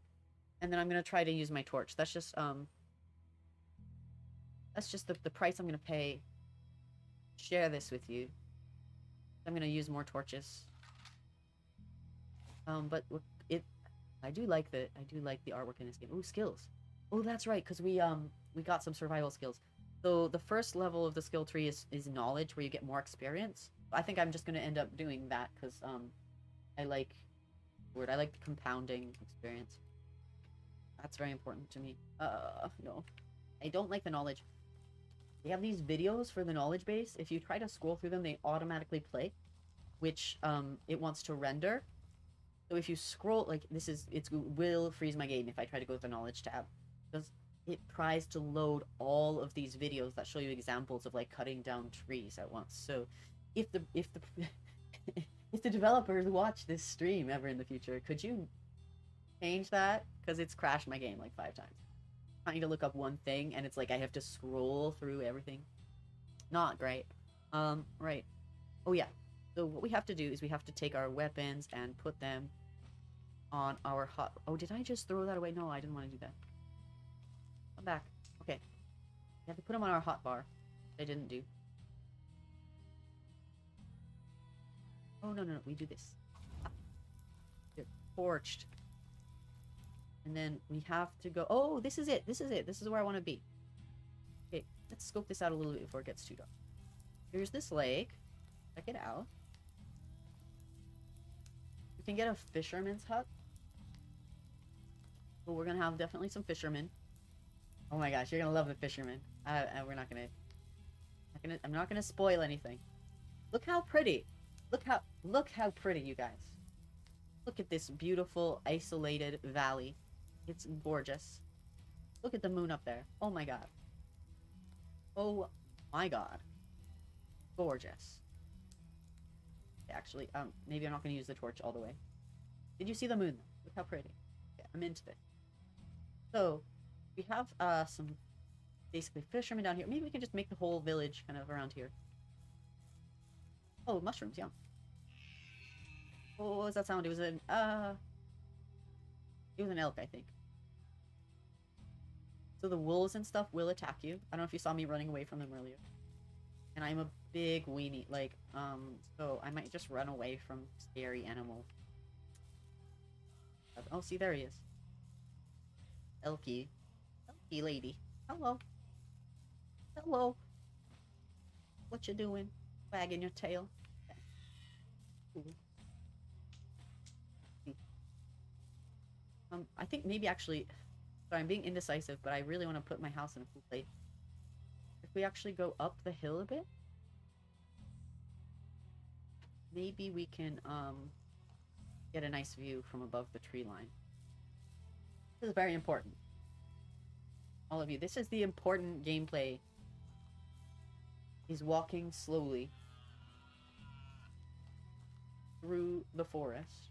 and then I'm going to try to use my torch. That's just the price I'm going to pay. Share this with you. I'm going to use more torches. But I do like the artwork in this game. Ooh, skills. Oh, that's right, because we got some survival skills. So the first level of the skill tree is knowledge, where you get more experience. I think I'm just going to end up doing that because I like the compounding experience. That's very important to me. No. I don't like the knowledge. They have these videos for the knowledge base. If you try to scroll through them, they automatically play, which it wants to render. So if you scroll, like, it will freeze my game if I try to go to the knowledge tab, because it tries to load all of these videos that show you examples of like cutting down trees at once. So if the if the developers watch this stream ever in the future, could you change that? Because it's crashed my game like 5 times. Trying to look up one thing and it's like I have to scroll through everything. Not great. Right. Oh yeah. So what we have to do is we have to take our weapons and put them on our hot. Oh, did I just throw that away? No, I didn't want to do that. Come back. Okay. We have to put them on our hot bar. I didn't do. Oh no. We do this. They're torched. And then we have to go. Oh, this is it. This is where I want to be. Okay, let's scope this out a little bit before it gets too dark. Here's this lake. Check it out. We can get a fisherman's hut. But we're gonna have definitely some fishermen. Oh my gosh, you're gonna love the fishermen. We're not gonna. I'm not gonna spoil anything. Look how pretty. Look how pretty, you guys. Look at this beautiful isolated valley. It's gorgeous. Look at the moon up there. Oh my god. Oh my god. Gorgeous. Actually, maybe I'm not going to use the torch all the way. Did you see the moon? Look how pretty. Okay, I'm into it. So, we have some basically fishermen down here. Maybe we can just make the whole village kind of around here. Oh, mushrooms, yeah. Oh, what was that sound? It was an elk, I think. So the wolves and stuff will attack you. I don't know if you saw me running away from them earlier. And I'm a big weenie, like, so I might just run away from scary animals. Oh, see, there he is. Elky. Elky lady. Hello. Hello. What you doing? Wagging your tail. Ooh. I think maybe actually, sorry, I'm being indecisive, but I really want to put my house in a cool place. If we actually go up the hill a bit, maybe we can, get a nice view from above the tree line. This is very important. All of you, this is the important gameplay. He's walking slowly through the forest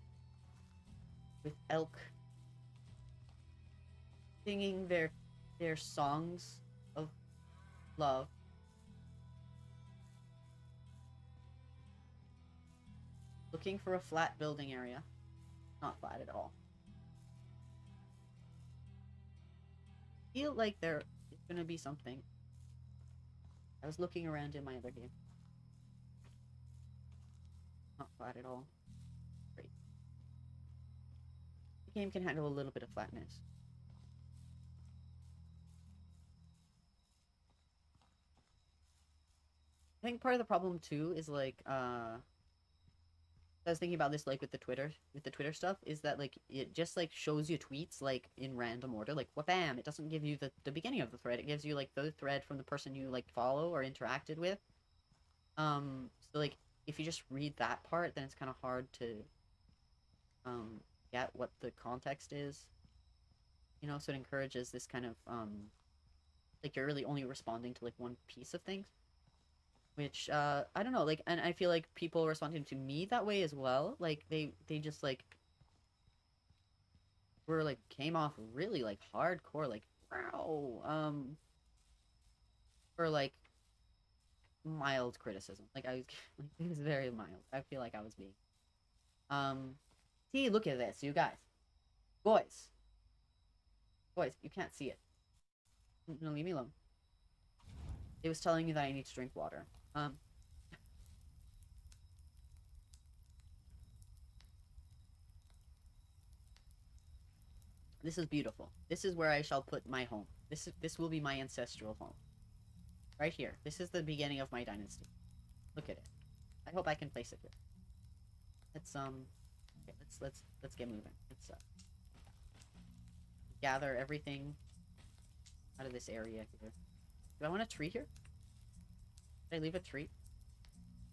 with elk singing their songs of love. Looking for a flat building area. Not flat at all. Feel like there is gonna be something. I was looking around in my other game. Not flat at all. Great. The game can handle a little bit of flatness. I think part of the problem too is like I was thinking about this like with the Twitter stuff is that like it just like shows you tweets like in random order, like bam, it doesn't give you the beginning of the thread. It gives you like the thread from the person you like follow or interacted with. So like if you just read that part, then it's kind of hard to get what the context is. You know, so it encourages this kind of like you're really only responding to like one piece of things. Which I don't know, like, and I feel like people responding to me that way as well. Like they just like were like came off really like hardcore, like wow, for like mild criticism. Like I was like it was very mild. I feel like I was being see, look at this, you guys. Boys, you can't see it. No, leave me alone. It was telling me that I need to drink water. This is beautiful. This is where I shall put my home. This will be my ancestral home. Right here. This is the beginning of my dynasty. Look at it. I hope I can place it here. Let's okay, let's get moving. Let's gather everything out of this area here. Do I want a tree here? Did I leave a tree?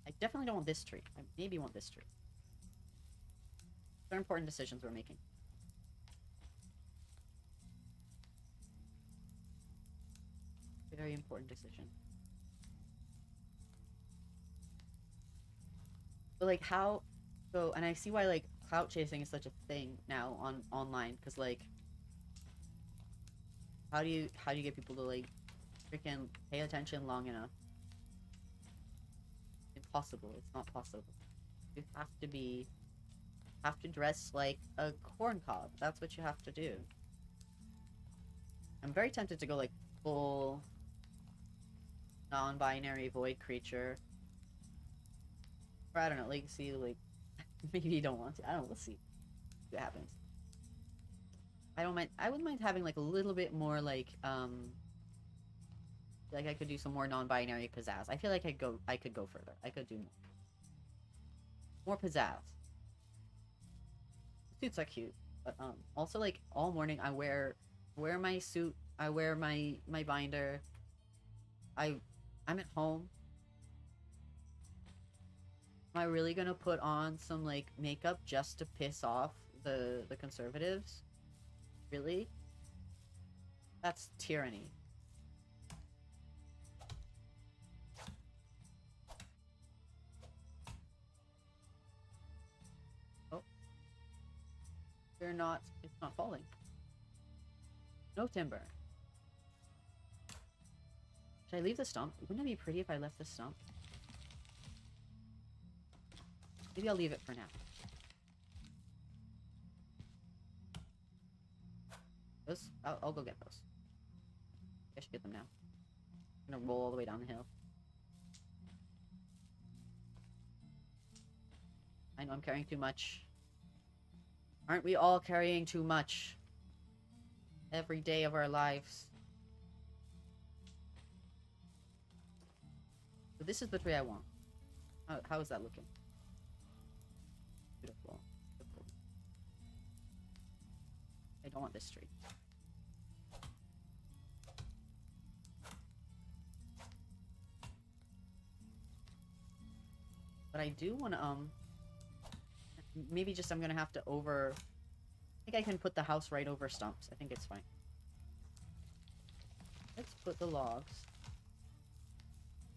I definitely don't want this tree. I maybe want this tree. They're important decisions we're making. Very important decision. But like how so and I see why like clout chasing is such a thing now on online, because like how do you get people to like freaking pay attention long enough? Impossible. It's not possible. You have to dress like a corn cob. That's what you have to do. I'm very tempted to go like full non-binary void creature. Or I don't know, like see like maybe you don't want to. I don't know, we'll see what happens. I wouldn't mind having like a little bit more like I could do some more non-binary pizzazz. I feel like I could go further. I could do more. More pizzazz. Suits are cute. But also like all morning I wear my suit, I wear my binder. I'm at home. Am I really gonna put on some like makeup just to piss off the conservatives? Really? That's tyranny. Oh. It's not falling. No timber. Should I leave the stump? Wouldn't it be pretty if I left the stump? Maybe I'll leave it for now. Those, I'll go get those. I should get them now. I'm gonna roll all the way down the hill. I know I'm carrying too much. Aren't we all carrying too much? Every day of our lives. So this is the tree I want. How is that looking? Beautiful. Beautiful. I don't want this tree. But I do want to, maybe just I'm gonna have to I think I can put the house right over stumps. I think it's fine. Let's put the logs.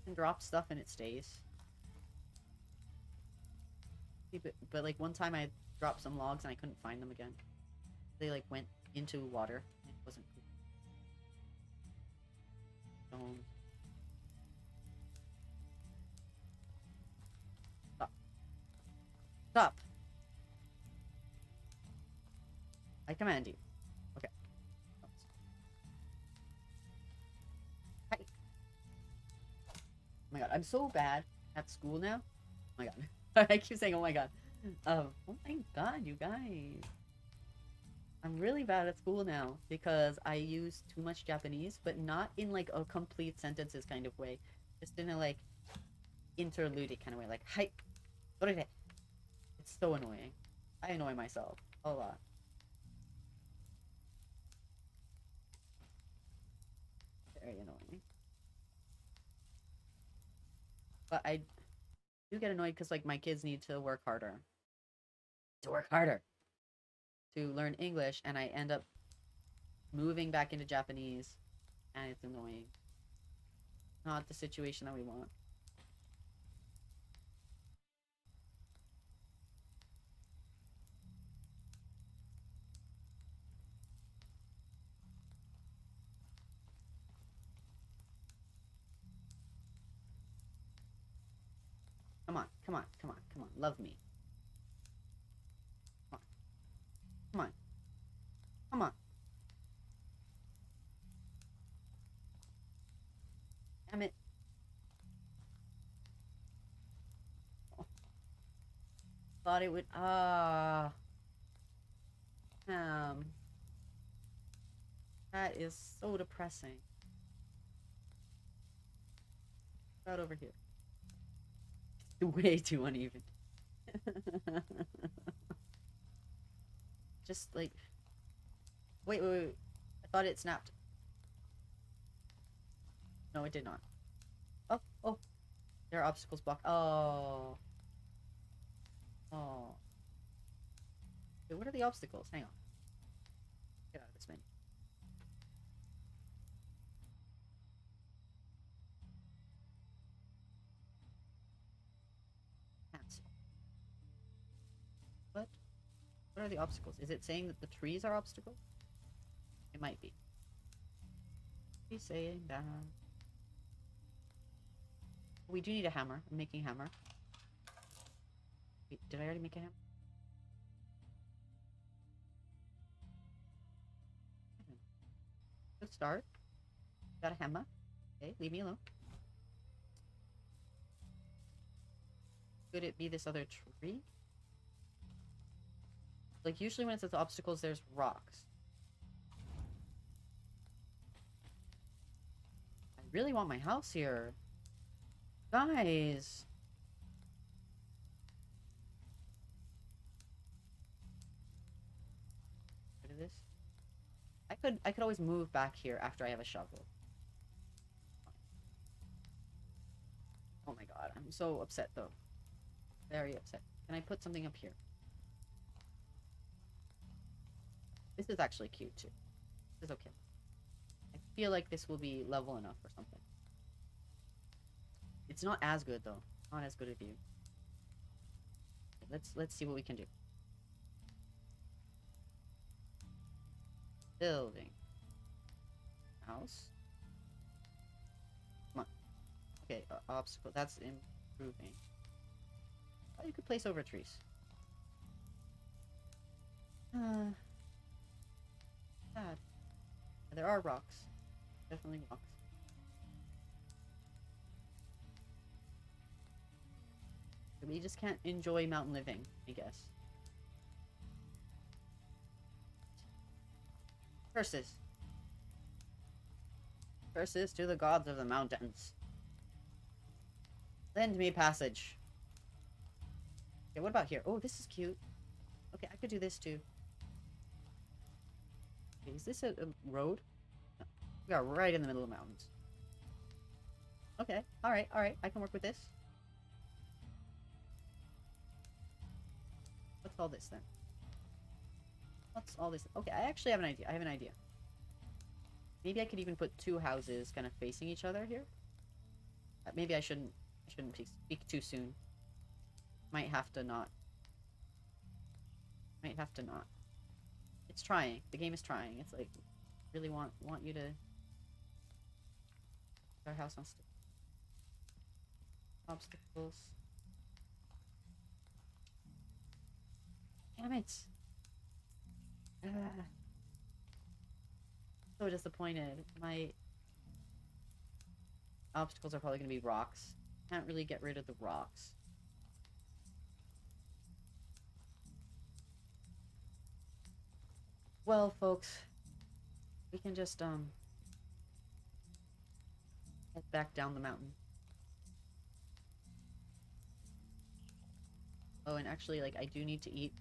And drop stuff and it stays. But like one time I dropped some logs and I couldn't find them again. They like went into water. It wasn't cool. Stone. Stop. Stop! I command you. Okay. Hi. Oh my god, I'm so bad at school now. Oh my god. I keep saying, oh my god. Oh my god, you guys. I'm really bad at school now because I use too much Japanese, but not in like a complete sentences kind of way. Just in a like interlude kind of way. Like, hi. What is it? It's so annoying. I annoy myself a lot. Very annoying. But I do get annoyed because like my kids need to work harder. To learn English, and I end up moving back into Japanese, and it's annoying. Not the situation that we want. Come on, come on, come on, come on. Love me. Come on. Come on. Come on. Damn it. Oh. Thought it would that is so depressing. Out over here. Way too uneven. Just like wait. I thought it snapped. No, it did not. Oh. There are obstacles blocked. Oh. Wait, what are the obstacles? Hang on. Get out of this menu. Cancel. What? What are the obstacles? Is it saying that the trees are obstacles? It might be. He's saying that. We do need a hammer. I'm making a hammer. Wait, did I already make a hammer? Good start. Got a hammer. Okay, leave me alone. Could it be this other tree? Like, usually when it says obstacles, there's rocks. I really want my house here. Guys. What is this? I could always move back here after I have a shovel. Oh my god, I'm so upset though. Very upset. Can I put something up here? This is actually cute too. This is okay. I feel like this will be level enough or something. It's not as good though. Not as good a view. Let's see what we can do. Building. House. Come on. Okay, obstacle. That's improving. Oh, you could place over trees. Sad. There are rocks. Definitely rocks. We just can't enjoy mountain living, I guess. Curses. Curses to the gods of the mountains. Lend me passage. Okay, what about here? Oh, this is cute. Okay, I could do this too. Okay, is this a road? No. We are right in the middle of the mountains. Okay, alright, alright. I can work with this. What's all this then? What's all this? Okay, I actually have an idea. I have an idea. Maybe I could even put two houses kind of facing each other here. Maybe I shouldn't speak too soon. Might have to not. Might have to not. It's trying. The game is trying. It's like really want you to our house on obstacles. Damn it. So disappointed. My obstacles are probably going to be rocks. Can't really get rid of the rocks. Well, folks, we can just head back down the mountain. Oh, and actually, like, I do need to eat.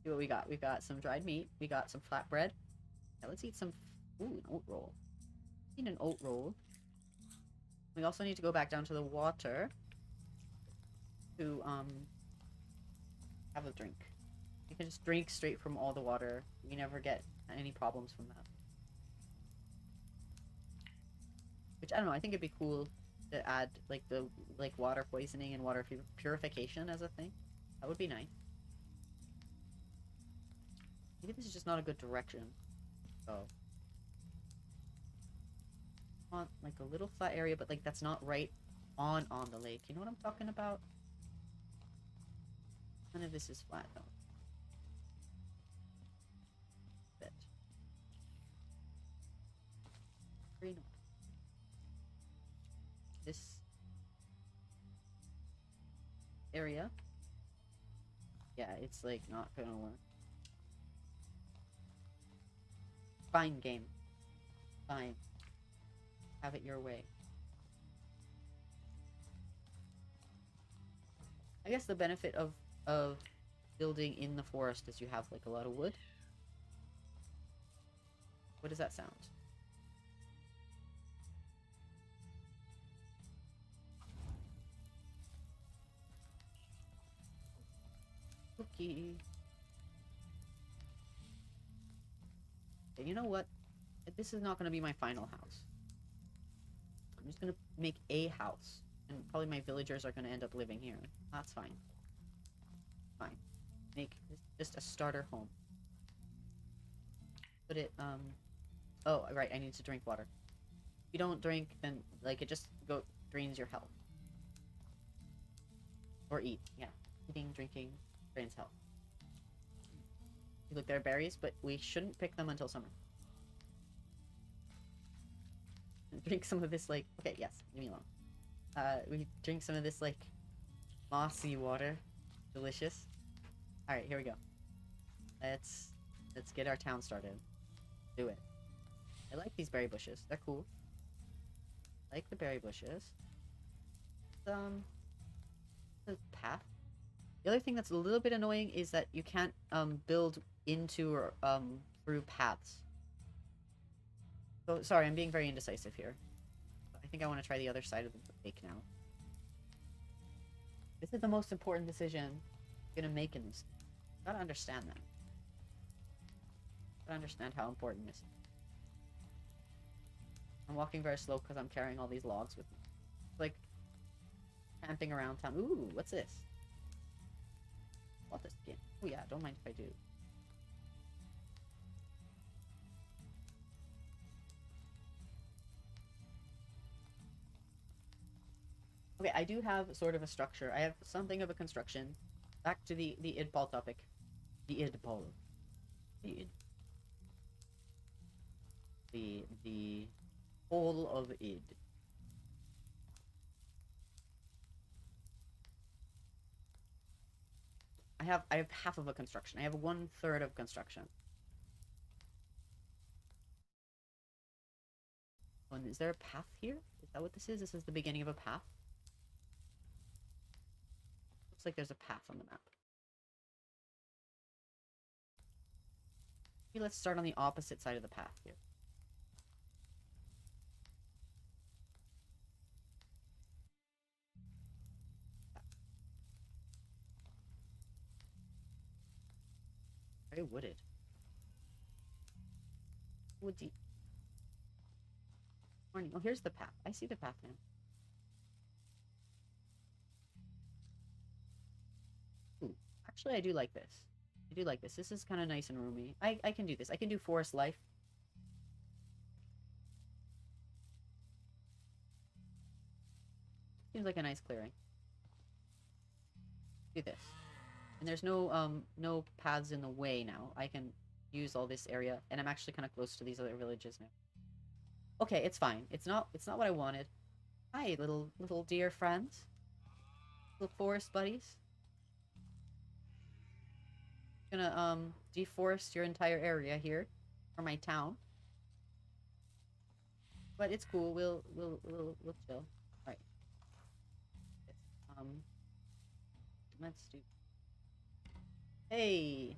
See what we got. We've got some dried meat. We got some flatbread. Yeah, let's eat some. Ooh, an oat roll. Eat an oat roll. We also need to go back down to the water to have a drink. You can just drink straight from all the water. We never get any problems from that. Which I don't know. I think it'd be cool to add like the water poisoning and water purification as a thing. That would be nice. Maybe this is just not a good direction. So I want like a little flat area, but like that's not right on the lake. You know what I'm talking about? None of this is flat though. Bit. Green. This area. Yeah, it's like not gonna work. Fine, game. Fine. Have it your way. I guess the benefit of building in the forest is you have like a lot of wood. What does that sound? Cookie. Okay, you know what? This is not going to be my final house. I'm just going to make a house. And probably my villagers are going to end up living here. That's fine. Fine. Make this just a starter home. Put it, oh, right, I need to drink water. If you don't drink, then, like, it just drains your health. Or eat, yeah. Eating, drinking, drains health. Look, there are berries, but we shouldn't pick them until summer. Drink some of this, like... Okay, yes, leave me alone. We drink some of this, like, mossy water. Delicious. Alright, here we go. Let's get our town started. Do it. I like these berry bushes. They're cool. I like the berry bushes. The path. The other thing that's a little bit annoying is that you can't build into or through paths. So sorry, I'm being very indecisive here. I think I want to try the other side of the lake now. This is the most important decision I'm gonna make in this. Gotta understand that. Gotta understand how important this is. I'm walking very slow because I'm carrying all these logs with me. Like camping around town. Ooh, what's this? What this game? Oh yeah, don't mind if I do. Okay, I do have sort of a structure. I have something of a construction. Back to the idball topic. The idball. The the whole of id. I have half of a construction. I have 1/3 of construction. Oh, and is there a path here? Is that what this is? This is the beginning of a path? Looks like there's a path on the map. Maybe let's start on the opposite side of the path here. Very wooded. Woody. Morning. Oh, here's the path. I see the path now. Ooh, actually, I do like this. I do like this. This is kind of nice and roomy. I can do this. I can do forest life. Seems like a nice clearing. Do this. And there's no paths in the way now. I can use all this area, and I'm actually kind of close to these other villages now. Okay, it's fine. It's not what I wanted. Hi, little dear friends. Little forest buddies. Gonna deforest your entire area here for my town. But it's cool. We'll chill. Alright. Let's do. Hey.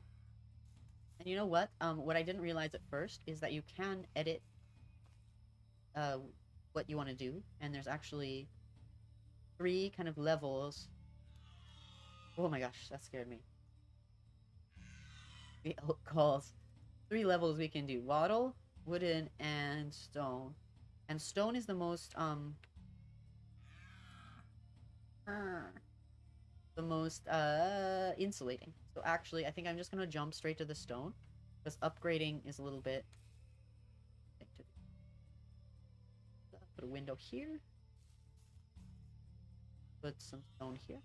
And you know what? What I didn't realize at first is that you can edit what you want to do, and there's actually 3 kind of levels. Oh my gosh, that scared me. The elk calls. 3 levels we can do: wattle, wooden, and stone. And stone is the most insulating. So actually, I think I'm just gonna jump straight to the stone, because upgrading is a little bit. Put a window here. Put some stone here.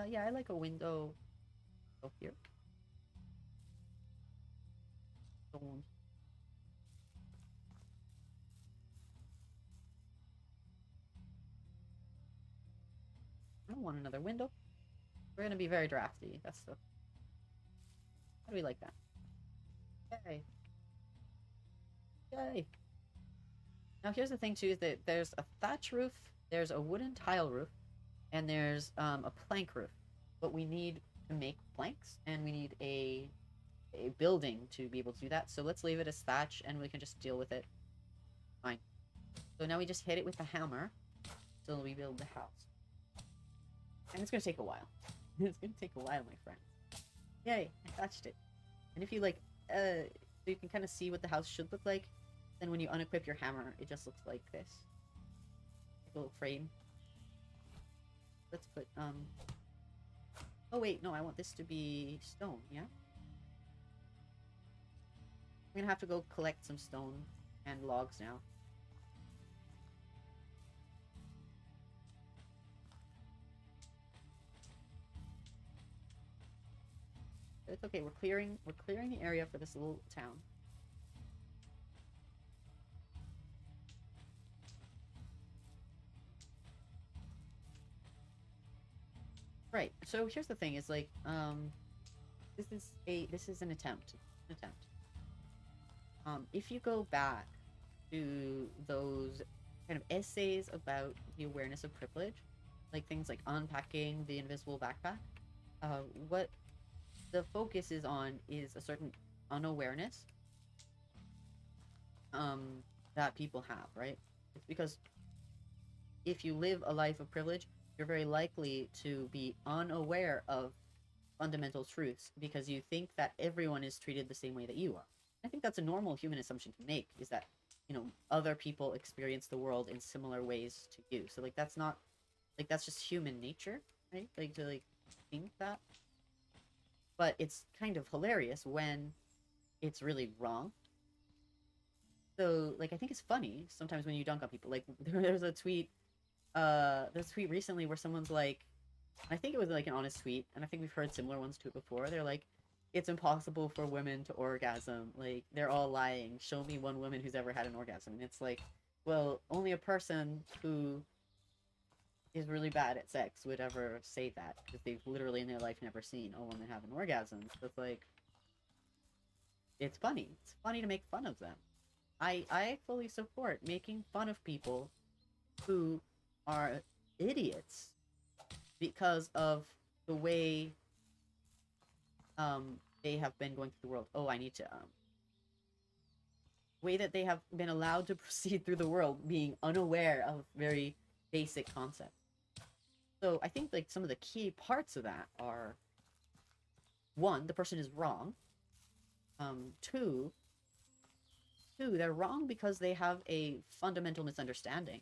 Yeah, I like a window here. Stone. I don't want another window. We're gonna be very drafty. That's the. How do we like that? Yay! Yay! Now here's the thing too: is that there's a thatch roof, there's a wooden tile roof, and there's a plank roof. But we need to make planks, and we need a building to be able to do that. So let's leave it as thatch, and we can just deal with it. Fine. So now we just hit it with the hammer till we build the house. And it's gonna take a while. It's gonna take a while, my friend. Yay, I touched it. And if you like, so you can kind of see what the house should look like. Then when you unequip your hammer, it just looks like this. Like a little frame. Let's put, oh wait, no, I want this to be stone, yeah? I'm gonna have to go collect some stone and logs now. It's okay, we're clearing the area for this little town. Right. So here's the thing: is like, this is an attempt. If you go back to those kind of essays about the awareness of privilege, like things like unpacking the invisible backpack, what the focus is on is a certain unawareness that people have, right? It's because if you live a life of privilege, you're very likely to be unaware of fundamental truths because you think that everyone is treated the same way that you are. I think that's a normal human assumption to make, is that, you know, other people experience the world in similar ways to you. So, like, that's not, like, that's just human nature, right? Like, to, like, think that. But it's kind of hilarious when it's really wrong. So, like, I think it's funny sometimes when you dunk on people. Like, there's a tweet recently where someone's like, I think it was like an honest tweet, and I think we've heard similar ones to it before. They're like, it's impossible for women to orgasm. Like, they're all lying. Show me one woman who's ever had an orgasm. And it's like, well, only a person who is really bad at sex would ever say that because they've literally in their life never seen a woman have an orgasm. So it's like, it's funny. It's funny to make fun of them. I fully support making fun of people who are idiots because of the way they have been going through the world. Oh, I need to way that they have been allowed to proceed through the world being unaware of very basic concepts. So I think like some of the key parts of that are, one, the person is wrong. Two, they're wrong because they have a fundamental misunderstanding.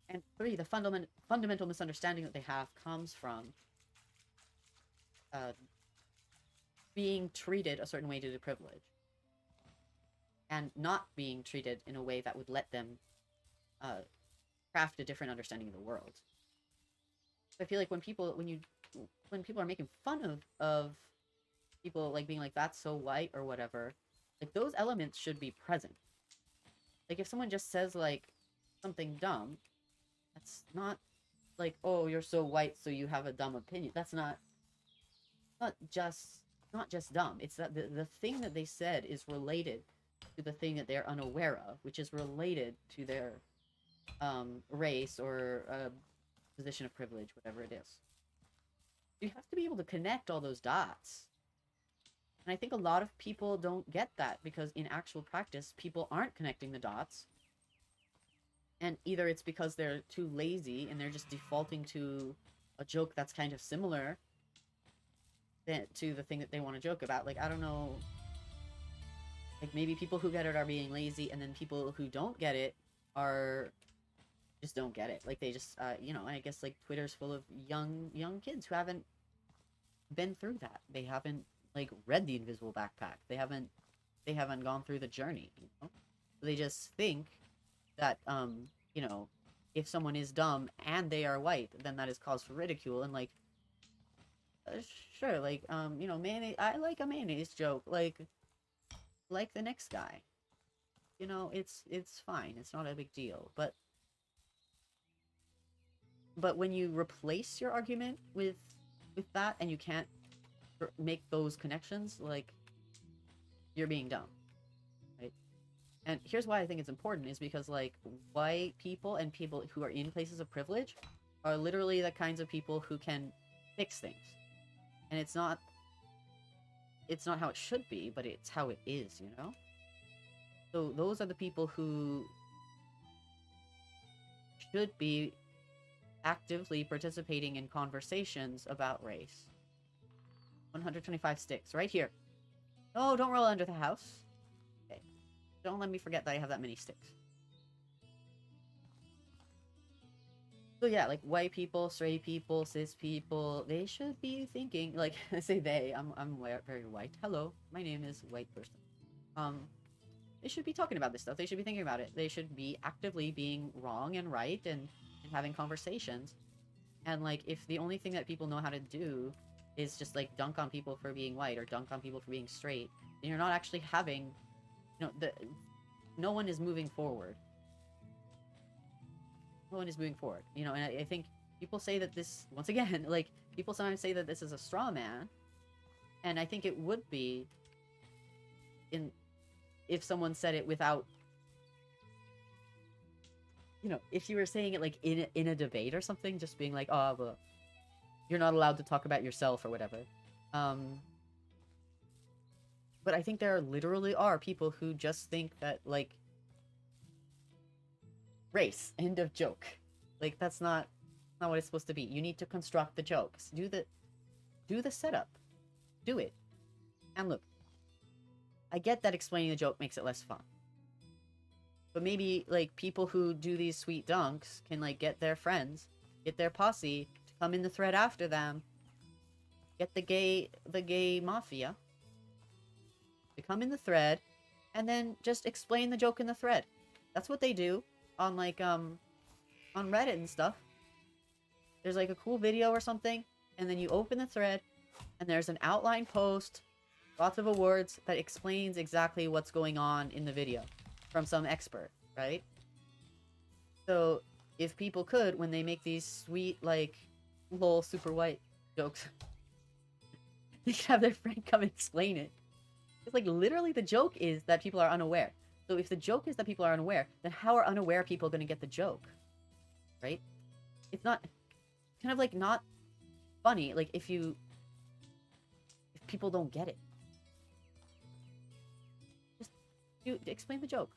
And three, the fundamental misunderstanding that they have comes from being treated a certain way due to privilege, and not being treated in a way that would let them craft a different understanding of the world. I feel like when people are making fun of people like being like, that's so white or whatever, like those elements should be present. Like if someone just says like something dumb, that's not like, oh, you're so white so you have a dumb opinion. That's not just dumb. It's that the thing that they said is related to the thing that they're unaware of, which is related to their race or position of privilege, whatever it is. You have to be able to connect all those dots. And I think a lot of people don't get that because in actual practice, people aren't connecting the dots. And either it's because they're too lazy and they're just defaulting to a joke that's kind of similar to the thing that they want to joke about. Like, I don't know. Like, maybe people who get it are being lazy, and then people who don't get it are just don't get it. Like, they just, you know, I guess, like, Twitter's full of young kids who haven't been through that. They haven't, like, read The Invisible Backpack. They haven't gone through the journey, you know? So they just think that, you know, if someone is dumb and they are white, then that is cause for ridicule. And, like, sure, like, you know, mayonnaise, I like a mayonnaise joke, like the next guy. You know, it's fine. It's not a big deal. But when you replace your argument with that and you can't make those connections, like, you're being dumb, right? And here's why I think it's important is because, like, white people and people who are in places of privilege are literally the kinds of people who can fix things. And it's not how it should be, but it's how it is, you know? So those are the people who should be actively participating in conversations about race. 125 sticks, right here. Oh, don't roll under the house. Okay. Don't let me forget that I have that many sticks. So yeah, like white people, straight people, cis people, they should be thinking, like, I say they, I'm very white. Hello, my name is white person. They should be talking about this stuff. They should be thinking about it. They should be actively being wrong and right and having conversations. And like, if the only thing that people know how to do is just like dunk on people for being white or dunk on people for being straight, then you're not actually having, you know, no one is moving forward. No one is moving forward, you know. And I think people say that this, once again, like, people sometimes say that this is a straw man, and I think it would be if someone said it without, you know, if you were saying it like in a debate or something, just being like, oh, well, you're not allowed to talk about yourself or whatever. But I think there literally are people who just think that, like, race, end of joke. Like, that's not what it's supposed to be. You need to construct the jokes. Do the setup. Do it. And look, I get that explaining the joke makes it less fun. But maybe, like, people who do these sweet dunks can, like, get their friends, get their posse to come in the thread after them. Get the gay mafia to come in the thread, and then just explain the joke in the thread. That's what they do on, like, on Reddit and stuff. There's, like, a cool video or something, and then you open the thread, and there's an outline post, lots of awards that explains exactly what's going on in the video from some expert, right? So if people could, when they make these sweet, like, lol, super white jokes, they could have their friend come and explain it. It's like, literally, the joke is that people are unaware. So if the joke is that people are unaware, then how are unaware people going to get the joke? Right? It's not, kind of like, not funny, like, if people don't get it. Just explain the joke.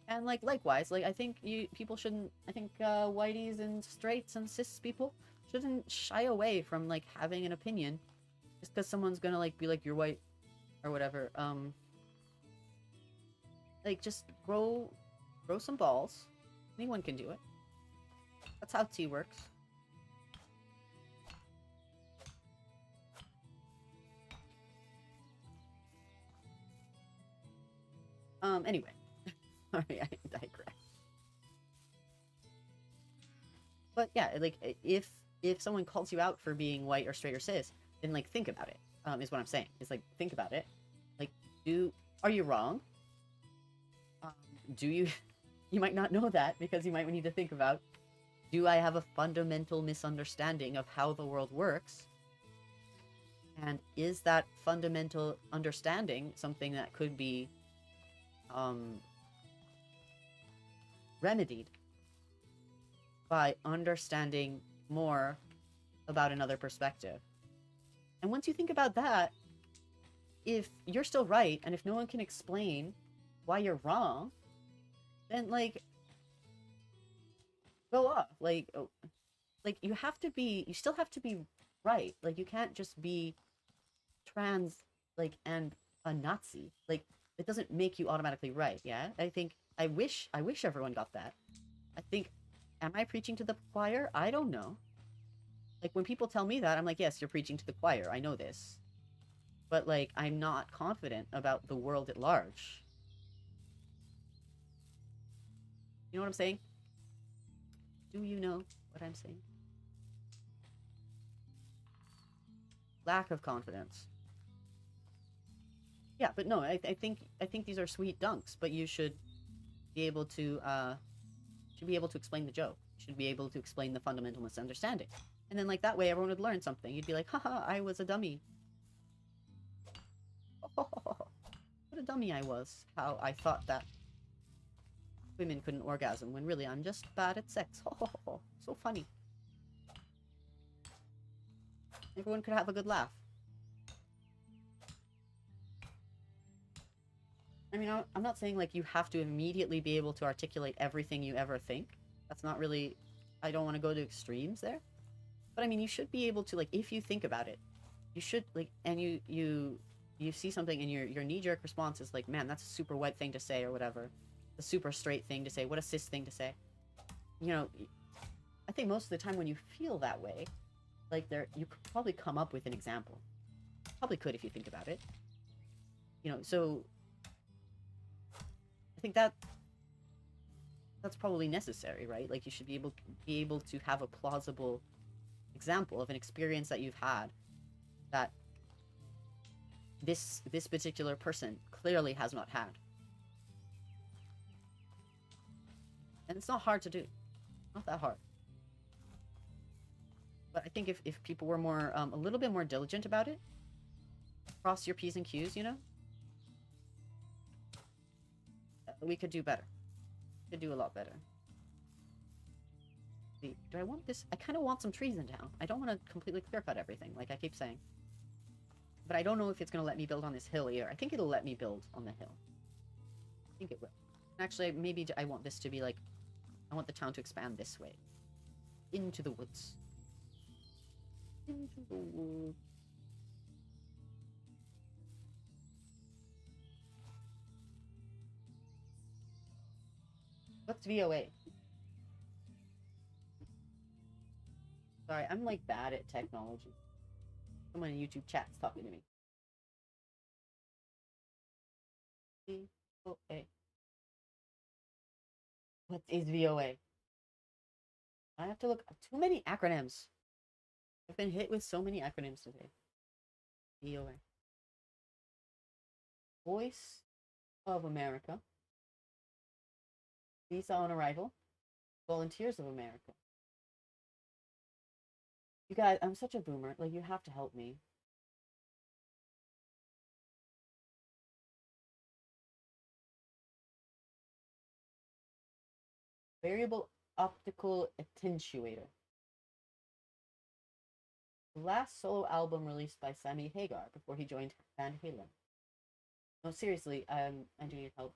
And, like, likewise, like, I think people shouldn't, I think, whiteys and straights and cis people shouldn't shy away from, like, having an opinion just because someone's gonna, like, be like, you're white or whatever. Like, just grow some balls. Anyone can do it. That's how tea works. Anyway. Sorry, I digress. But yeah, like, if someone calls you out for being white or straight or cis, then, like, think about it. Is what I'm saying. Is, like, think about it. Like, are you wrong? Do you you might not know that, because you might need to think about, do I have a fundamental misunderstanding of how the world works? And is that fundamental understanding something that could be remedied by understanding more about another perspective? And once you think about that, if you're still right, and if no one can explain why you're wrong, then, like, go off. Like, you still have to be right. Like, you can't just be trans, like, and a Nazi. Like, it doesn't make you automatically right. Yeah, I wish everyone got that. I think, am I preaching to the choir? I don't know. Like, when people tell me that, I'm like, yes, you're preaching to the choir. I know this. But, like, I'm not confident about the world at large. You know what I'm saying? Do you know what I'm saying? Lack of confidence. Yeah, but no, I think these are sweet dunks, but you should be able to explain the joke. You should be able to explain the fundamental misunderstanding. And then, like, that way everyone would learn something. You'd be like, haha, I was a dummy. What a dummy I was. How I thought that women couldn't orgasm, when really I'm just bad at sex. So funny. Everyone could have a good laugh. I mean, I'm not saying, like, you have to immediately be able to articulate everything you ever think. That's not really... I don't want to go to extremes there. But, I mean, you should be able to, like, if you think about it, you should, like, and you see something and your knee-jerk response is like, man, that's a super white thing to say or whatever. A super straight thing to say. What a cis thing to say. You know, I think most of the time when you feel that way, like, you could probably come up with an example. Probably could if you think about it. You know, so... I think that's probably necessary, right? Like, you should be able to have a plausible example of an experience that you've had that this particular person clearly has not had. And it's not hard to do. Not that hard. But I think if people were more a little bit more diligent about it, cross your P's and Q's, you know, we could do better. We could do a lot better. See, do I want this? I kind of want some trees in town. I don't want to completely clear cut everything, like I keep saying. But I don't know if it's going to let me build on this hill either. I think it'll let me build on the hill. I think it will. Actually, maybe I want this to be like... I want the town to expand this way. Into the woods. Into the woods. What's VOA? Sorry, I'm, like, bad at technology. Someone in YouTube chat's talking to me. VOA. What is VOA? I have to look up too many acronyms. I've been hit with so many acronyms today. VOA. Voice of America. Visa on arrival. Volunteers of America. You guys, I'm such a boomer. Like, you have to help me. Variable optical attenuator. The last solo album released by Sammy Hagar before he joined Van Halen. No, seriously, I do need help.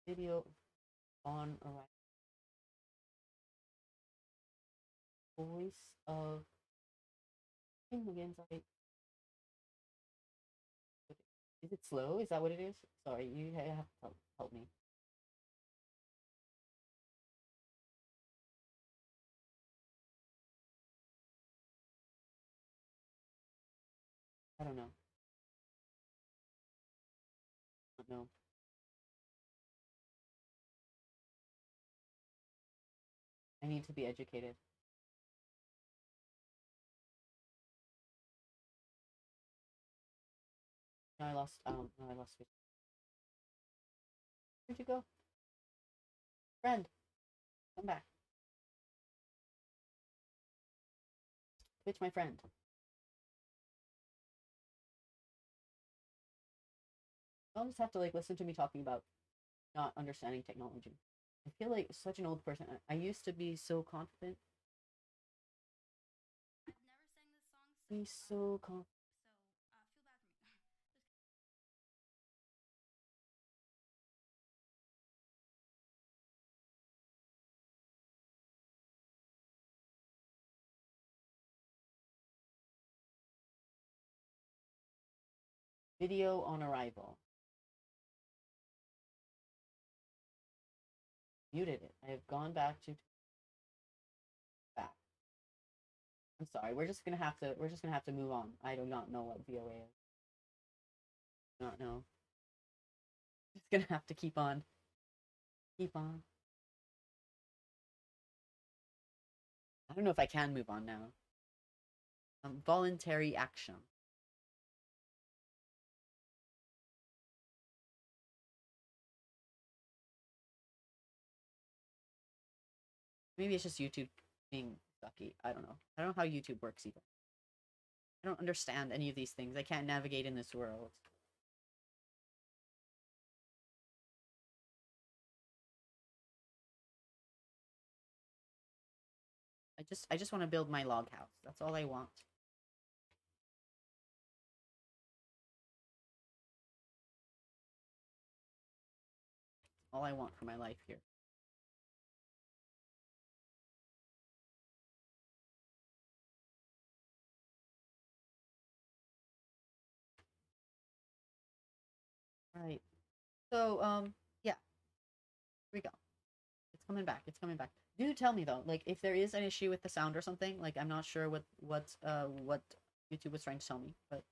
Video on arrival. Voice of again, sorry. Is it slow? Is that what it is? Sorry, you have to help me. I don't know. No. I need to be educated. No, I lost. No, I lost. Where'd you go, friend? Come back. Twitch, my friend. I'll just have to like listen to me talking about not understanding technology. I feel like such an old person. I used to be so confident.
I've never sang this song, so
Be so confident.
feel bad for me.
Video on arrival. Muted it. I have gone back to back. I'm sorry. We're just gonna have to move on. I do not know what VOA is. Not know. Just gonna have to keep on. Keep on. I don't know if I can move on now. Voluntary action. Maybe it's just YouTube being sucky. I don't know. I don't know how YouTube works either. I don't understand any of these things. I can't navigate in this world. I just want to build my log house. That's all I want. All I want for my life here. Right. So, yeah. Here we go. It's coming back. It's coming back. Do tell me though, like if there is an issue with the sound or something, like I'm not sure what YouTube was trying to tell me, but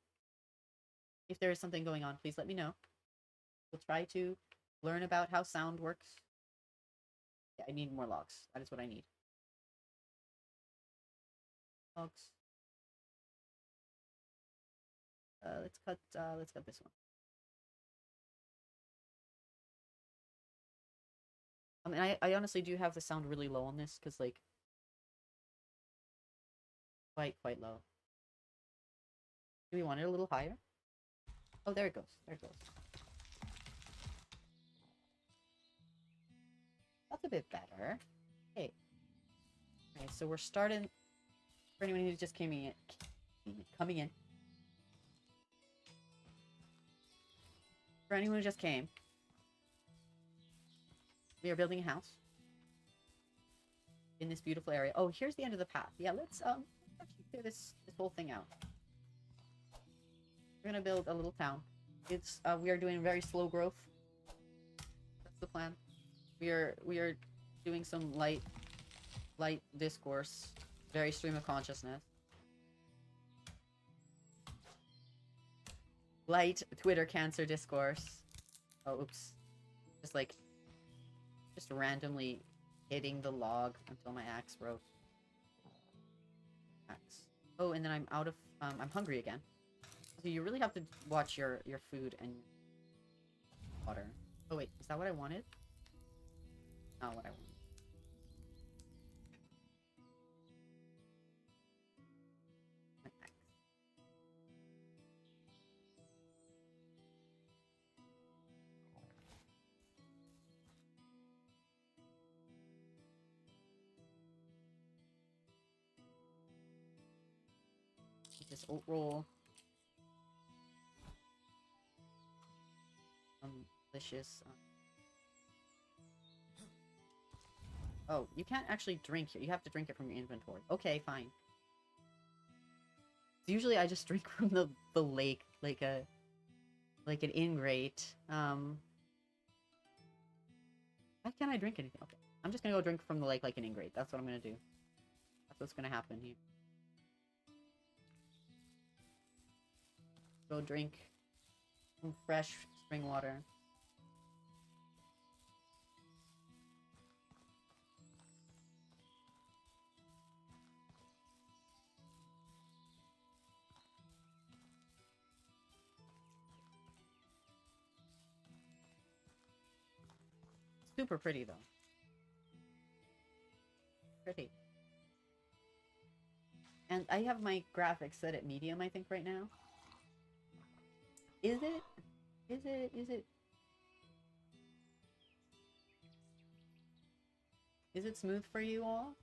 if there is something going on, please let me know. We'll try to learn about how sound works. Yeah, I need more logs. That is what I need. Logs. Let's cut this one. I mean, I honestly do have the sound really low on this because like quite low. Do we want it a little higher? Oh, there it goes. There it goes. That's a bit better. Okay. Okay, so we're starting. For anyone who's just coming in. For anyone who just came, we are building a house in this beautiful area. Oh, here's the end of the path. Yeah, let's actually clear this whole thing out. We're gonna build a little town. It's we are doing very slow growth. That's the plan. We are doing some light discourse, very stream of consciousness. Light Twitter cancer discourse. Oh, oops. Just randomly hitting the log until my axe broke. Max. Oh, and then I'm out of I'm hungry again. So you really have to watch your food and water. Oh wait, is that what I wanted? Not what I wanted. This oat roll. Delicious. Oh, you can't actually drink here. You have to drink it from your inventory. Okay, fine. Usually I just drink from the lake, like an ingrate. Why can't I drink anything? Okay, I'm just gonna go drink from the lake like an ingrate. That's what I'm gonna do. That's what's gonna happen here. Go drink some fresh spring water. Super pretty though. Pretty. And I have my graphics set at medium, I think, right now. Is it? Is it? Is it? Is it smooth for you all?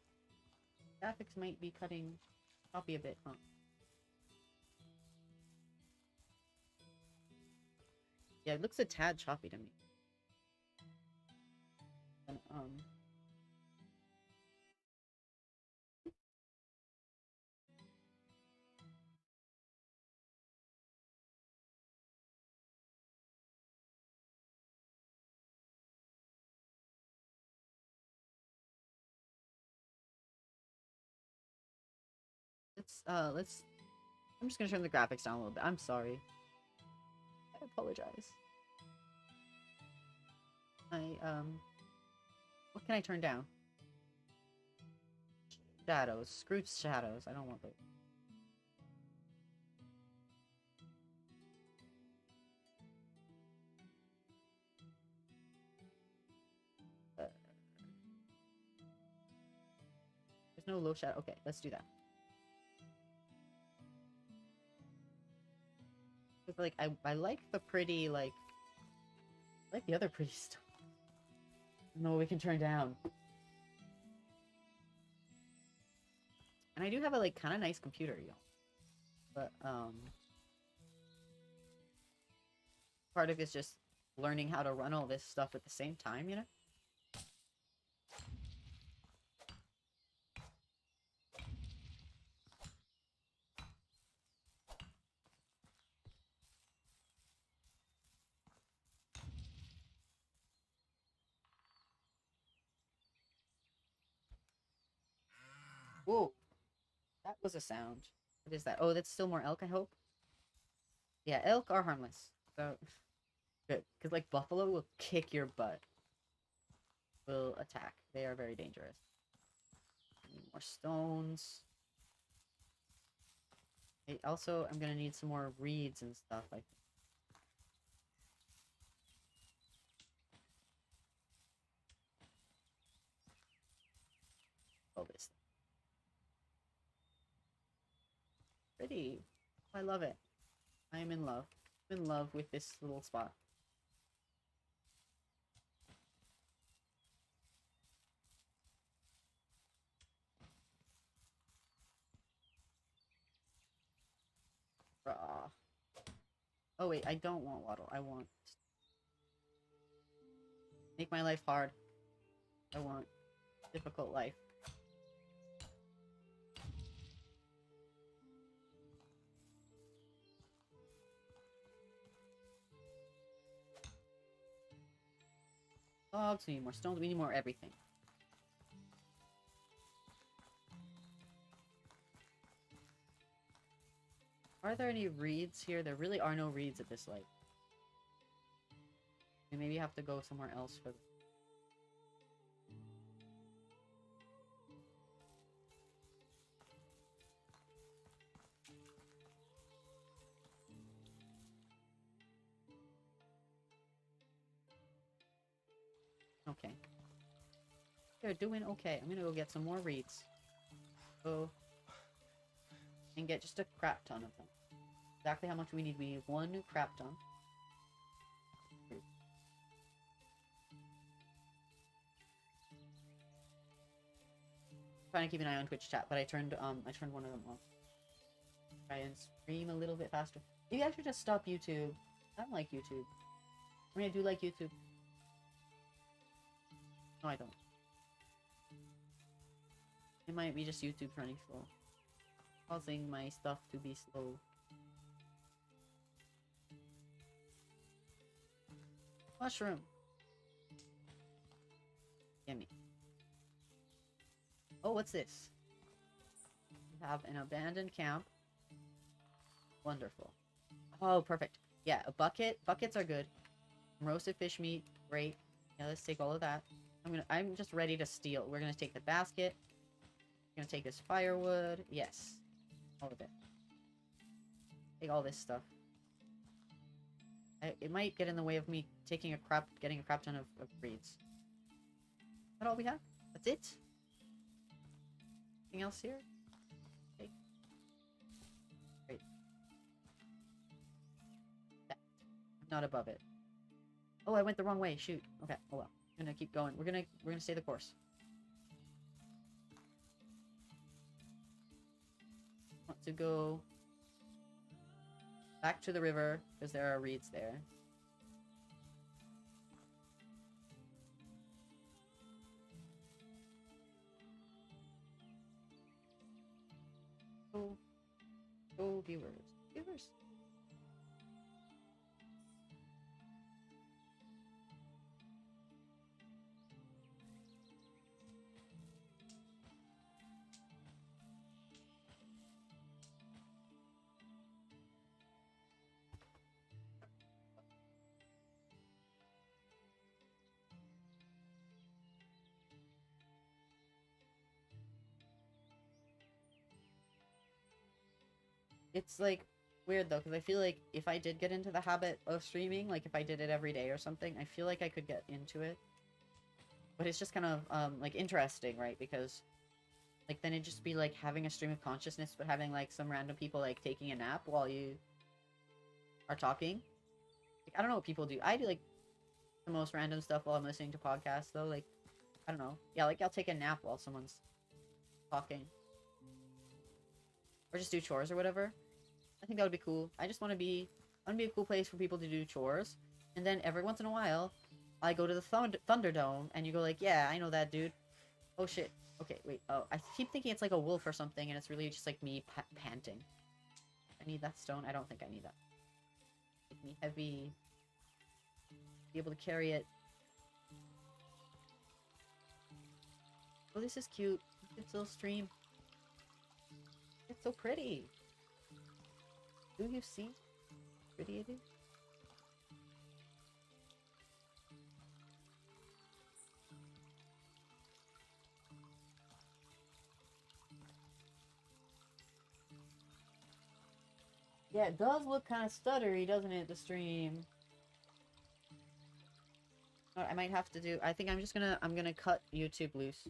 Graphics might be cutting choppy a bit, huh? Yeah, it looks a tad choppy to me. And, let's... I'm just gonna turn the graphics down a little bit. I'm sorry. I apologize. What can I turn down? Shadows. Screw shadows. I don't want those. There's no low shadow. Okay, let's do that. Like, I like the pretty, like... I like the other pretty stuff. No, we can turn down. And I do have a, like, kind of nice computer, yo. But, part of it's just learning how to run all this stuff at the same time, you know? Whoa. That was a sound. What is that? Oh, that's still more elk, I hope? Yeah, elk are harmless. So, good. Because, like, buffalo will kick your butt. Will attack. They are very dangerous. Need more stones. Also, I'm gonna need some more reeds and stuff, I think. Oh, this. Pretty. I love it. I am in love. I'm in love with this little spot. Raw. Oh wait, I don't want waddle. I want... Make my life hard. I want difficult life. Dogs, we need more stones, we need more everything. Are there any reeds here? There really are no reeds at this lake. We maybe have to go somewhere else for... okay. They're doing okay. I'm gonna go get some more reeds. Go and get just a crap ton of them. Exactly how much we need. We need one new crap ton. Trying to keep an eye on Twitch chat, but I turned one of them off. Try and stream a little bit faster. Maybe I should just stop YouTube. I don't like YouTube. I mean, I do like YouTube. No, I don't. It might be just YouTube running slow, causing my stuff to be slow. Mushroom. Gimme. Oh, what's this? We have an abandoned camp. Wonderful. Oh, perfect. Yeah, a bucket. Buckets are good. Roasted fish meat. Great. Yeah, let's take all of that. I'm just ready to steal. We're gonna take the basket. We're gonna take this firewood. Yes. All of it. Take all this stuff. It might get in the way of me getting a crap ton of reeds. Is that all we have? That's it? Anything else here? Okay. Great. I'm not above it. Oh, I went the wrong way. Shoot. Okay. Oh well. I'm gonna keep going. We're gonna stay the course. Want to go back to the river because there are reeds there. Go viewers. Viewers. It's like weird though, because I feel like if I did get into the habit of streaming, like if I did it every day or something, I feel like I could get into it. But it's just kind of like interesting, right? Because like then it'd just be like having a stream of consciousness, but having like some random people like taking a nap while you are talking. Like I don't know what people do. I do like the most random stuff while I'm listening to podcasts though. Like I don't know. Yeah, like I'll take a nap while someone's talking. Or just do chores or whatever. I think that would be cool. I want to be a cool place for people to do chores. And then every once in a while, I go to the Thunderdome, and you go like, yeah, I know that, dude. Oh, shit. Okay, wait. Oh, I keep thinking it's like a wolf or something, and it's really just like me panting. I need that stone. I don't think I need that. Make me heavy. Be able to carry it. Oh, this is cute. It's a little stream. It's so pretty. Do you see how pretty it is? Yeah, it does look kind of stuttery, doesn't it, the stream? I might have to do... I think I'm gonna cut YouTube loose.